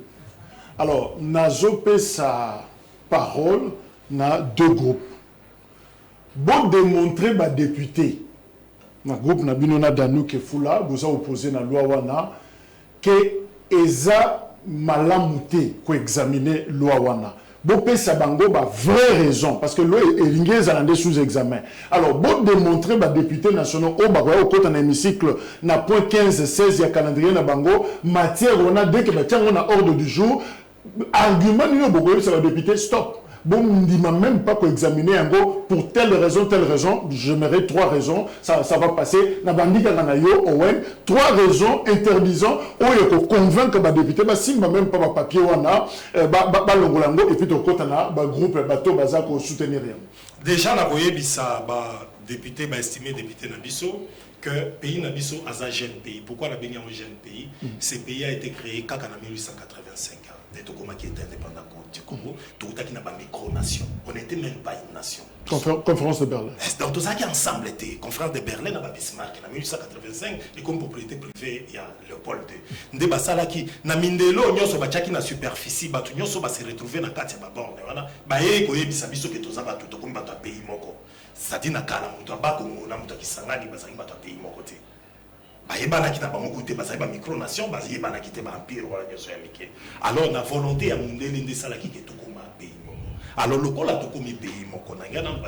Alors, Nazopé sa parole na deux groupes. Bon démontrer ma député. Na groupe na binona danou ke fula, vous a opposé na loi wana que eza malamouté ko examiner loi wana. Bopé sa bango ba vraie raison parce que loi est zalande sous examen. Alors bon démontrer ba député national au bagwa au côté na hémicycle na point 15 16 ya calendrier na bango matière on a dès que ba tiens on a ordre du jour argument ni bogo ça va député stop. Bon, on ne dit même pas qu'on examiner un go pour telle raison, je mets 3 raisons, ça va passer. Trois raisons interdisant, on est convaincre que le député, si même pas papier, on a, et puis au côté, on a groupe, bateau, baza, pour soutenir rien. Déjà, on a vu ça, député, estimé député Nabiso, que le pays Nabiso a un jeune pays. Pourquoi la Bénin est un jeune pays? Ce pays a été créé en 1887. qui était indépendant du Congo, tout qui n'a pas micro-nation. On n'était même pas une nation. Conférence de Berlin. Donc tout ça qui ensemble était. Conférence de Berlin, n'a pas Bismarck. En 1885, et comme propriété privée, il y a Léopold II. Ndé basala qui na mindelo nyoso bachaki na superficie, batu nyoso ba se retrouver na kati ya borne. Wana ba ye ko yebisa biso ke toza batu to comme batu pays moko. Ça dit na kala mutu abako na mutu kisangani basaki batu pays moko te. Bayebana qui n'a pas beaucoup de micronation, bayebana qui était empire ou alors la volonté à monter des salles qui est tout comme un pays. Alors le col a tout comme un pays.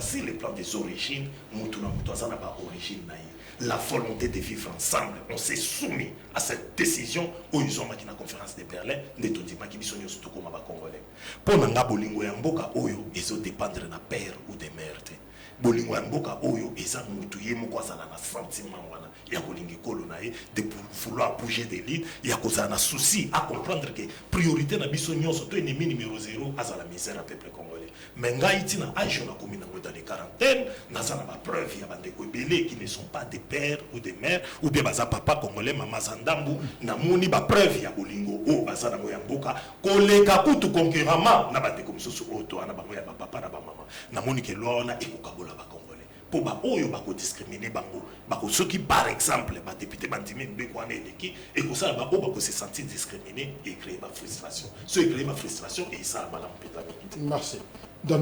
C'est le plan des origines, origine. La volonté de vivre ensemble, on s'est soumis à cette décision où ils ont marqué la conférence de Berlin, des tout qui sont surtout comme un Congolais. Pour n'anga bolingo ya mboka oyo, ils ont dépendre de père ou de mère. Bolingo ya mboka oyo, ils ont mutuye moko azala na sentiment wana. Il y a de vouloir bouger des lits, il y a un souci à comprendre que priorité na biso nyonso to ennemi numéro 0 à la misère à peuple congolais. Mais ngaiti na âge na commune dans les quarantaines, na za na preuve ya bande ko belé qui ne sont pas des pères ou des mères ou bien baza papa congolais mama zandambu na moni ba preuve ya bolingo o baza na moya mboka koleka kutu concurremment na bande ko msusu oto na bango ya papa na ba mama na moni ke lona ekokabola ba pour oyo bako discriminer bango bako ceux qui par exemple ba député bandimi bekwana eleki et que ça bako se sentir discriminé et créer ma frustration ceux qui créent ma frustration et ça malam pédagogique. Merci. Dans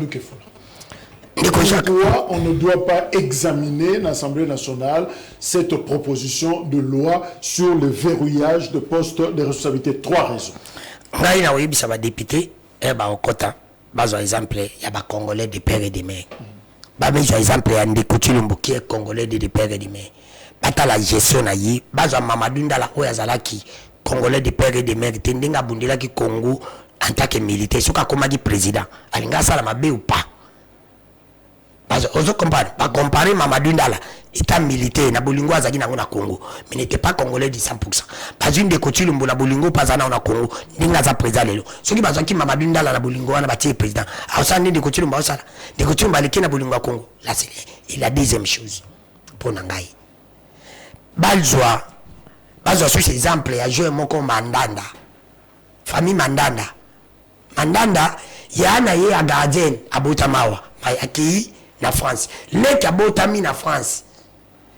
pourquoi on ne doit pas examiner l'Assemblée nationale cette proposition de loi sur le verrouillage de postes de responsabilité? 3 raisons. Ngai na oui ça va député et ba okota bazo exemple ya ba congolais de père et de mère. Par exemple, il y a des coutumes qui sont congolais de père et de mère. Bata la gestion na yi, bazo Mamadou Ndala oyazala ki congolais de père et de mère, tendinga bundela ki Congo en tant que militaire, soka koma ki président. Alinga sala mabe ou pas. Bazo ozo comparer, pas comparer Mamadou Ndala état militaire na bolingo azaki na Congo, mais n'était pas congolais de 100%. Bazo une des coutumes mbola bolingo pas na Congo, ndinga za président lelo. Soki bazo ki Mamadou Ndala na bolingo wana batie président. Aosa ndi des coutumes ba osala. Des coutumes baleki na bolingo Congo. Là c'est la deuxième chose pour nangai. Balzoa sur ces exemples ya joué moko Mandanda. Famille Mandanda. Mandanda yana ye a gardien abota mawa. Mayaki na France. Les kabotami na France.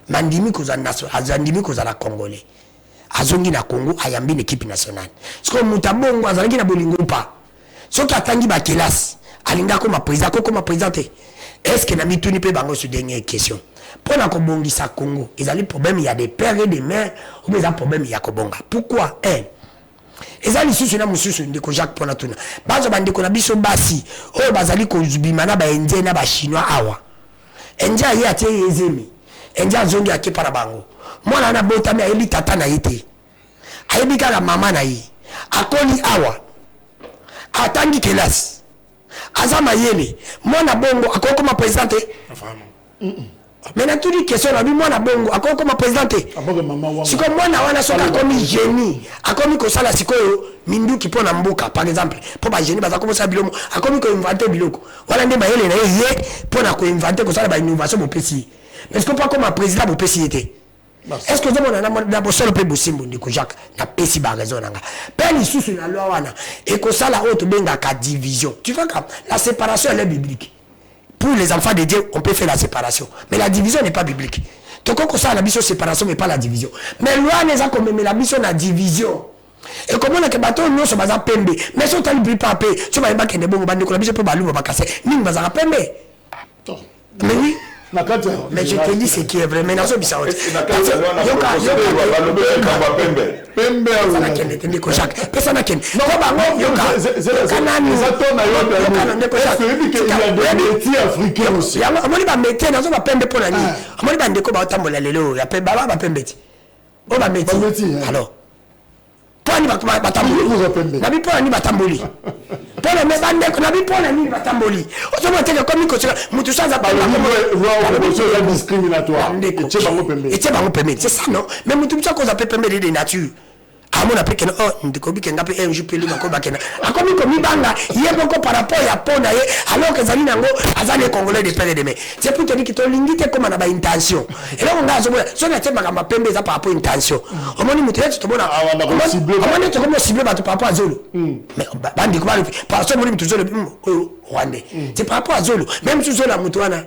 Mandimi koza national, azandimi koza la congolais. Azongi na Congo ayambi une équipe nationale. Parce que mutabongo azangi na bolingo pa. Soki atangi ba classe, alinga ko ma président ko ma présenté. Est-ce que na mituni pe bango sur dernière question. Pour na ko bongisa Congo, ils ont problème il y a des pères et des mères ou des problèmes il y a ko bonga. Pourquoi ezali susu na mususu ndiko Jacques pona tuna bazo bandiko na biso basi oyo bazali ko zubimana ba indien na ba chinois awa enja ye atie ezemi enja zongi akepa na bango mwana na botami ayebi tata na yete ayebi kala mama na ye akoli awa atangi kelas azama yele mwana bongo akoko ma présidente maintenant tu dis question na bi mwana bongo akoko ma présidente siko mwana wana soka komi génie akomi ko sala sikoyo minduki pona mbuka par exemple po ba génie baza ko sa bilomo akomi ko inventer biloko wala nde ba yele na ye pona ko inventer ko sala ba innovation mo pesi mais est-ce que pas comme un président mo pesi était est-ce que vous na bosolo pe bosimbo ndiko Jacques na pesi ba raison nanga peli susu na loi wana et ko sala auto benga ka division tu vois que la séparation elle est biblique. Pour les enfants de Dieu, on peut faire la séparation. Mais la division n'est pas biblique. Donc, on ça la mission séparation, mais pas la division. Mais loi n'est pas comme la mission la division. Et comme on a que bateau, nous sommes à pembe. Mais si on t'a dit pas paix, tu vas pas que des bons bandits, qu'on a besoin de balou, on va casser. Nous, on va pembe. Mais oui. Mais je te dis ce qui est vrai. Mais dans ce bissau. Poni batamboli. Nabi poni batamboli. Poni me bande ko nabi poni ni batamboli. Ozo moteka komi ko tsaka mutu sanza ba la discriminatoire. Et c'est bango pembe. C'est ça non. Mais mutu msa ko za pembe de nature. amona pe kena oh ndikobi kenga pe un jour ko bakena akomi komi banga yeboko par rapport ya pona ye alors que zali nango azali congolais de père de mère c'est pour te dire que to lingite comme na ba intention et là on a so na te makamba pembe za par rapport intention omoni mutu yetu to bona omoni to comme cible ba to par rapport à Zolo mais bandi ko ba par rapport à mutu Zolo Rwandais c'est par rapport à Zolo même si Zolo mutu wana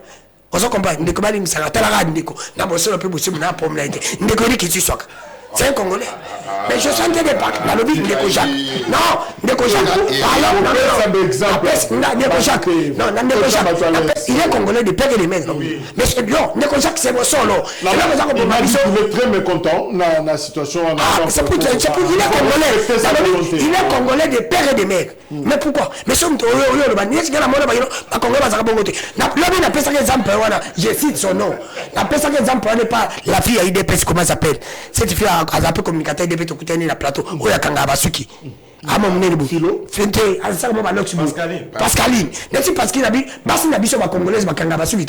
on comprend ndeko bali misanga tala ga ndeko na bosolo pe bosimu na pomla ite ndeko ni kitu soka. C'est un Congolais. Mais je sentais des packs dans le but de Jacques. Non, Ndeko Jacques. Alors, Ndeko Jacques. Non, Ndeko Jacques. Il est Congolais de père et de mère. Mais non, Ndeko Jacques, c'est mon son. Il est très mécontent dans la situation. C'est pour il est Congolais. Il est Congolais de père et de mère. Mais pourquoi? Mais si on je cite son nom. N'est pas la fille à IDPS, comment elle s'appelle? Cette fille a un communicateur de Péto Kouteni la plateau. Oya Kanga Basuki. Amo Mnene Boufilo. Fente, Alsa Moma Nox Pascaline. N'est-ce pas parce qu'il a dit, Bassi Nabiso va congolaise, ma Kanga Basuki.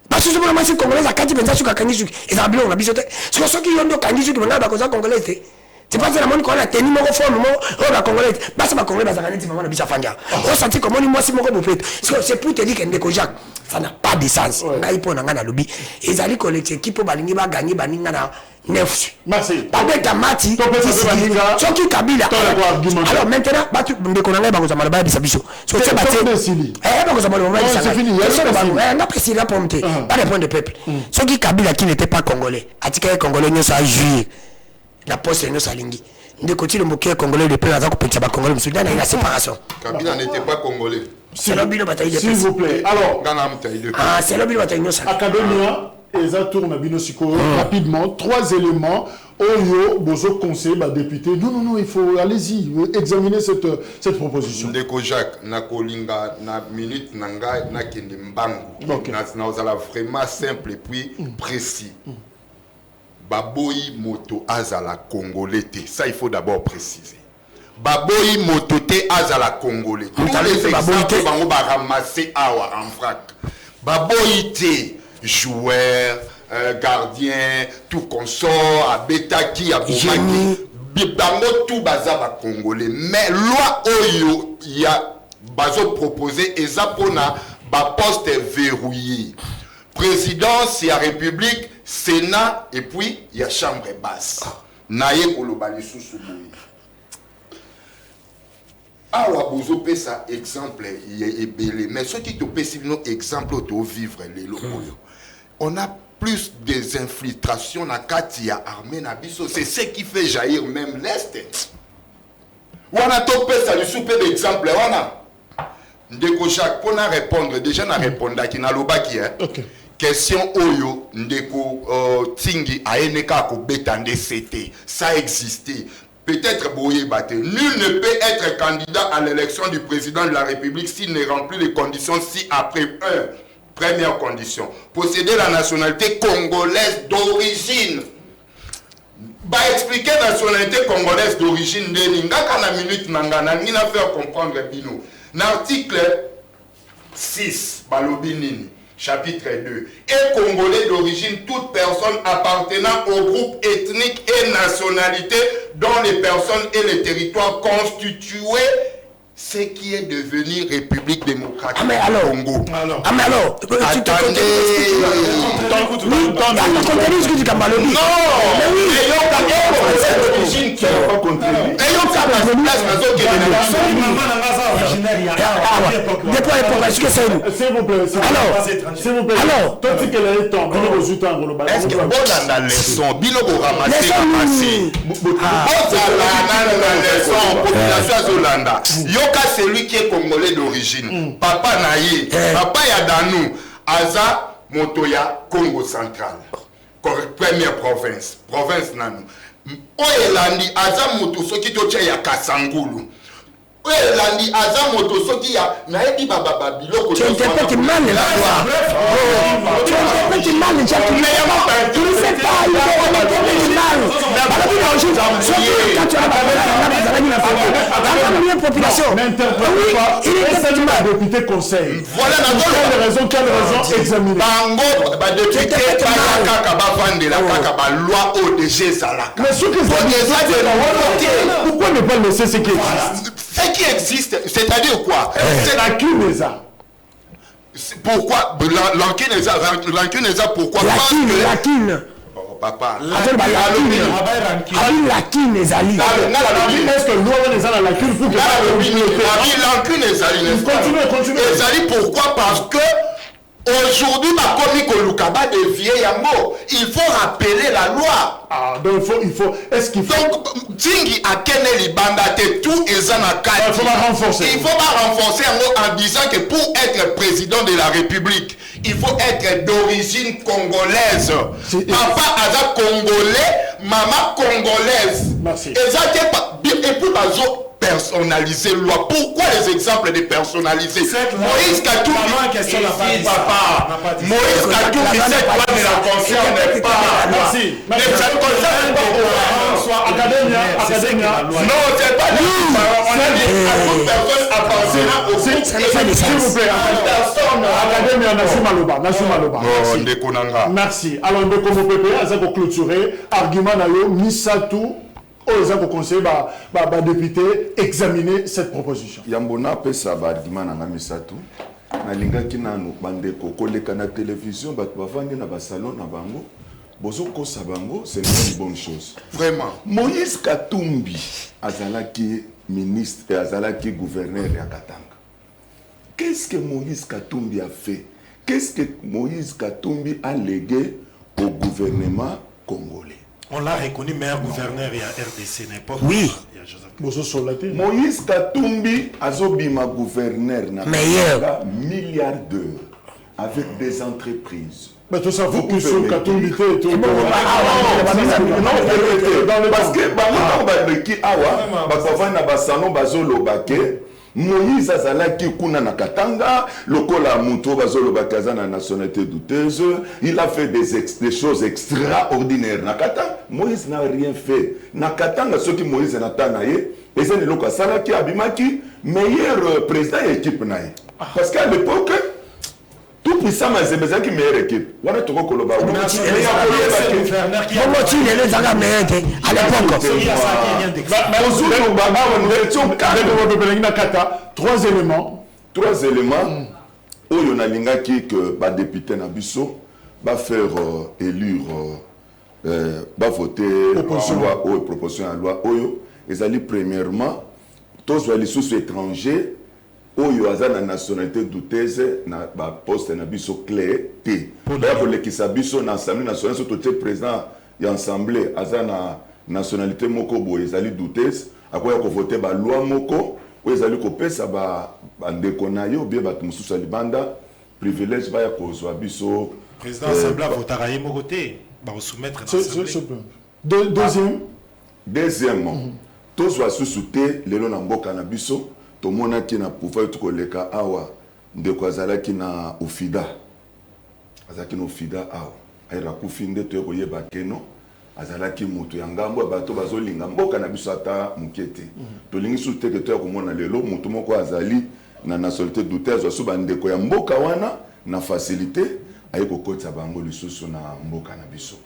Parce que je me suis congolaise à Kati Benzasu Kanisuki. Et ça a bien, on a bisoté. Ce que ceux qui ont Kanisuki, on a besoin congolaise. C'est pas la monnaie qu'on a tenu mon reforme, on a congolais. Bah, ça va congolais, ça va être maman de Bissafanga. On sentit comme moi, si mon repos. C'est pour te dire qu'un décojac, ça n'a pas de sens. On a eu pour un lobby. Et ils allaient collecter qui peut gagner, Baningana. Neuf. Merci. Avec ta mati, Soki Kabila. Alors maintenant, on a un bisabiso. So c'est battu. C'est fini. On a précisé la pompe. Pas les points de peuple. Soki Kabila qui n'était pas congolais. Atika congolais, nous a joué. La poste nous salingi. Ndeko ti le moké congolais de plein à petit ba congolais Soudan il y a séparation. Kabila n'était pas congolais. C'est le bilo bataille de s'il vous plaît. Alors, c'est le bilo bataille de Academia et ça tourne bino siko rapidement 3 éléments Oyo bozo conseil ba député. Non, il faut allez-y examiner cette proposition. Ndeko Jacques na kolinga na minute nanga na kende mbangu. Na ozala vraiment simple et puis précis. Baboyi moto azala congolais. Ça il faut d'abord préciser. Baboyi moto te azala congolais. Tous les exemples bango ba ramasser awa en vrac. Baboyi te joueur, gardien, tout consort, abetaki, abomaki. Bango tout baza ba congolais. Mais loi oyo ya bazo proposé ezapona ba poste verrouillé. Présidence, il y a République, Sénat, et puis il y a Chambre basse. Naye kolobali sousouboui. Awa bozo pe ça exemple est belé. Mais ce qui te peut sinon exemple to vivre les locaux. On a plus des infiltrations na katia armée na biso. C'est ce qui fait jaillir même l'Est. Wana to pe ça du souper d'exemple wana. Ndeko Jacques pour na répondre déjà na répondre qui na lobaki hein. OK. Question Oyo, Ndeko Tingi, Aeneka ko betande CT. Ça existait. Peut-être Boye Baté. Nul ne peut être candidat à l'élection du président de la République s'il ne remplit les conditions ci après. Première condition. Posséder la nationalité congolaise d'origine. Bah expliquer la nationalité congolaise d'origine de Ningaka na minute nangana ni na faire comprendre bino. L'article 6 Balobinini. Chapitre 2. Et Congolais d'origine, toute personne appartenant au groupe ethnique et nationalité dont les personnes et les territoires constitués ce qui est devenu République démocratique du Congo. Mais alors, tu te c'est celui qui est congolais d'origine. Papa Naye, papa Yadanou, Aza Motoya, Congo central. Première province. Province Nanou. Oyelandi, Aza Moto, ce qui te ya Kasangulu. molandi aza moto soki ya nayebi baba biloko tu interprètes mal la loi. Tu interprètes mal les gens qui tu ne sais pas, il faut interpréter mal. Quand tu as la population, n'interprète pas. C'est le député conseil. Voilà quelle raison examiner. Bango, ba député kaka ba vandela kaka ba loi ODG zalaka. Mais ce que pourquoi ne pas laisser ce qui existe? Ce qui existe, c'est-à-dire quoi? C'est la CUNESA. Pourquoi l'Ankineza pourquoi? La Kine. Papa. La Kine ezali. Est-ce que nous avons des lacunes pour que continue. Ezali pourquoi? Parce que aujourd'hui, ma comique au Lukaba dévié Yango, il faut rappeler la loi. Ah, donc il faut. Est-ce qu'il faut. Donc, Tingi a Keneli Bandate, tout est en accord. Il faut pas renforcer. Il faut pas renforcer en disant que pour être président de la République, il faut être d'origine congolaise. Papa Aza congolais, maman congolaise. Merci. Et puis, personnaliser loi. Pourquoi les exemples de personnaliser? Moïse Katumbi, papa. Moïse Katumbi, cette loi ne la concerne pas. Merci. Ne concerne pas Académia. Non, c'est pas on a dit à toute personne appartenant au s'il vous plaît. Académia, Maloba. Merci. Alors, on peut clôturer. Argument nayo, Misatu. Aux gens conseillers, député, examiner cette proposition. Yambona pesa ba argument na misatu. Na linga kinanu bandeko koleka na télévision bavandi na ba salon na bango. Bozo ko sabango, c'est une bonne chose. Vraiment. Moïse Katumbi azalaki ministre et azalaki gouverneur ya Katanga. Qu'est-ce que Moïse Katumbi a fait? Qu'est-ce que Moïse Katumbi a légué au gouvernement congolais? On l'a reconnu meilleur gouverneur et à RDC, n'importe quoi. Oui. Moïse Katumbi azobima gouverneur na meilleur milliardaire avec des entreprises. Mais tout ça, vous que sur Katumbi et tout. Parce que Moïse azalaki kuna na Katanga, lokola muto bazolo bakaza na nationalité douteuse, il a fait des choses extraordinaires na Katanga. Moïse n'a rien fait. Na Katanga ce qui Moïse n'a pas naé, et c'est le loka salaki abimaki meilleur président équipe naé. Parce qu'à l'époque tout puissant mais c'est besoin qui meilleure équipe. Wana toko koloba. À l'époque. Trois éléments. Oyo na lingaki que ba député na biso va faire élire va voter loi ou proposition à loi oyo ezali premièrement tous les sous étrangers oyo aza na nationalité douteuse na ba poste na biso clé T. Pour lekisa biso na assemblée nationale surtout le président ya assemblée aza na nationalité moko boye ezali douteuse akoya ko voter ba loi moko oyo ezali ko pesa ba ndeko na yo bien bato mususu libanda privilège ba ya kozwa biso président assemblée votera ye moko te ba soumettre na assemblée. Deuxièmement tous wa sous-souté lelo na mboka na biso tomona ki na pouvoir tukoleka awa ndeko azalaki na ofida azalaki na ofida awa ayira kufinde to koyeba keno azalaki mutu ya ngambo bato bazolinga mboka na biso ata mukete tolingi su teke to komona lelo mutu moko azali na nationalité douteuse so bandeko ya mboka wana na facilité ayiko kotsa bango lisusu na mboka na biso.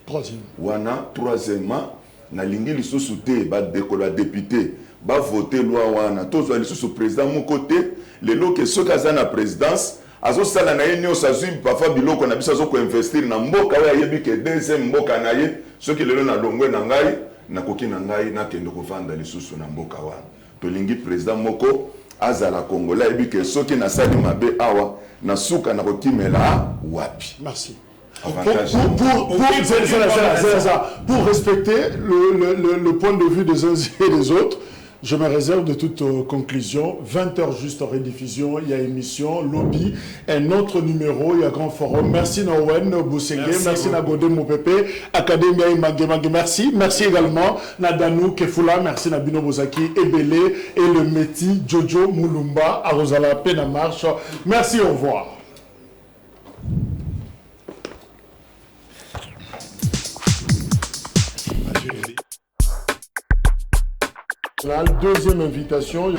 Troisièmement na lingi lisusu te ba décola député ba voter loi wana tozo lisusu président mon côté lelo ke soka za na présidence azo sala na yenyo sazui parfois biloko na biso ko investir na mboka wa yebi ke deuxième mboka na ye soki lelo na longwe na ngai na koki na ngai na kendo ko vanda lisusu na mboka wana to lingi président moko azala congolais yebi ke soki na sali mabe awa na suka na kokimela wapi. Merci. Pour respecter le point de vue des uns et des autres, Je me réserve de toute conclusion. 20h juste rediffusion, il y a émission, lobby, un autre numéro, il y a grand forum. Merci Nowen Boussenge, merci Nagode Mopepe, Académie Mangue, merci. Merci également Nadanou Kefula, merci Nabino Bozaki, Ebele et le Métis Jojo Moulumba, à Rosala Pena Marche. Merci, au revoir. La deuxième invitation.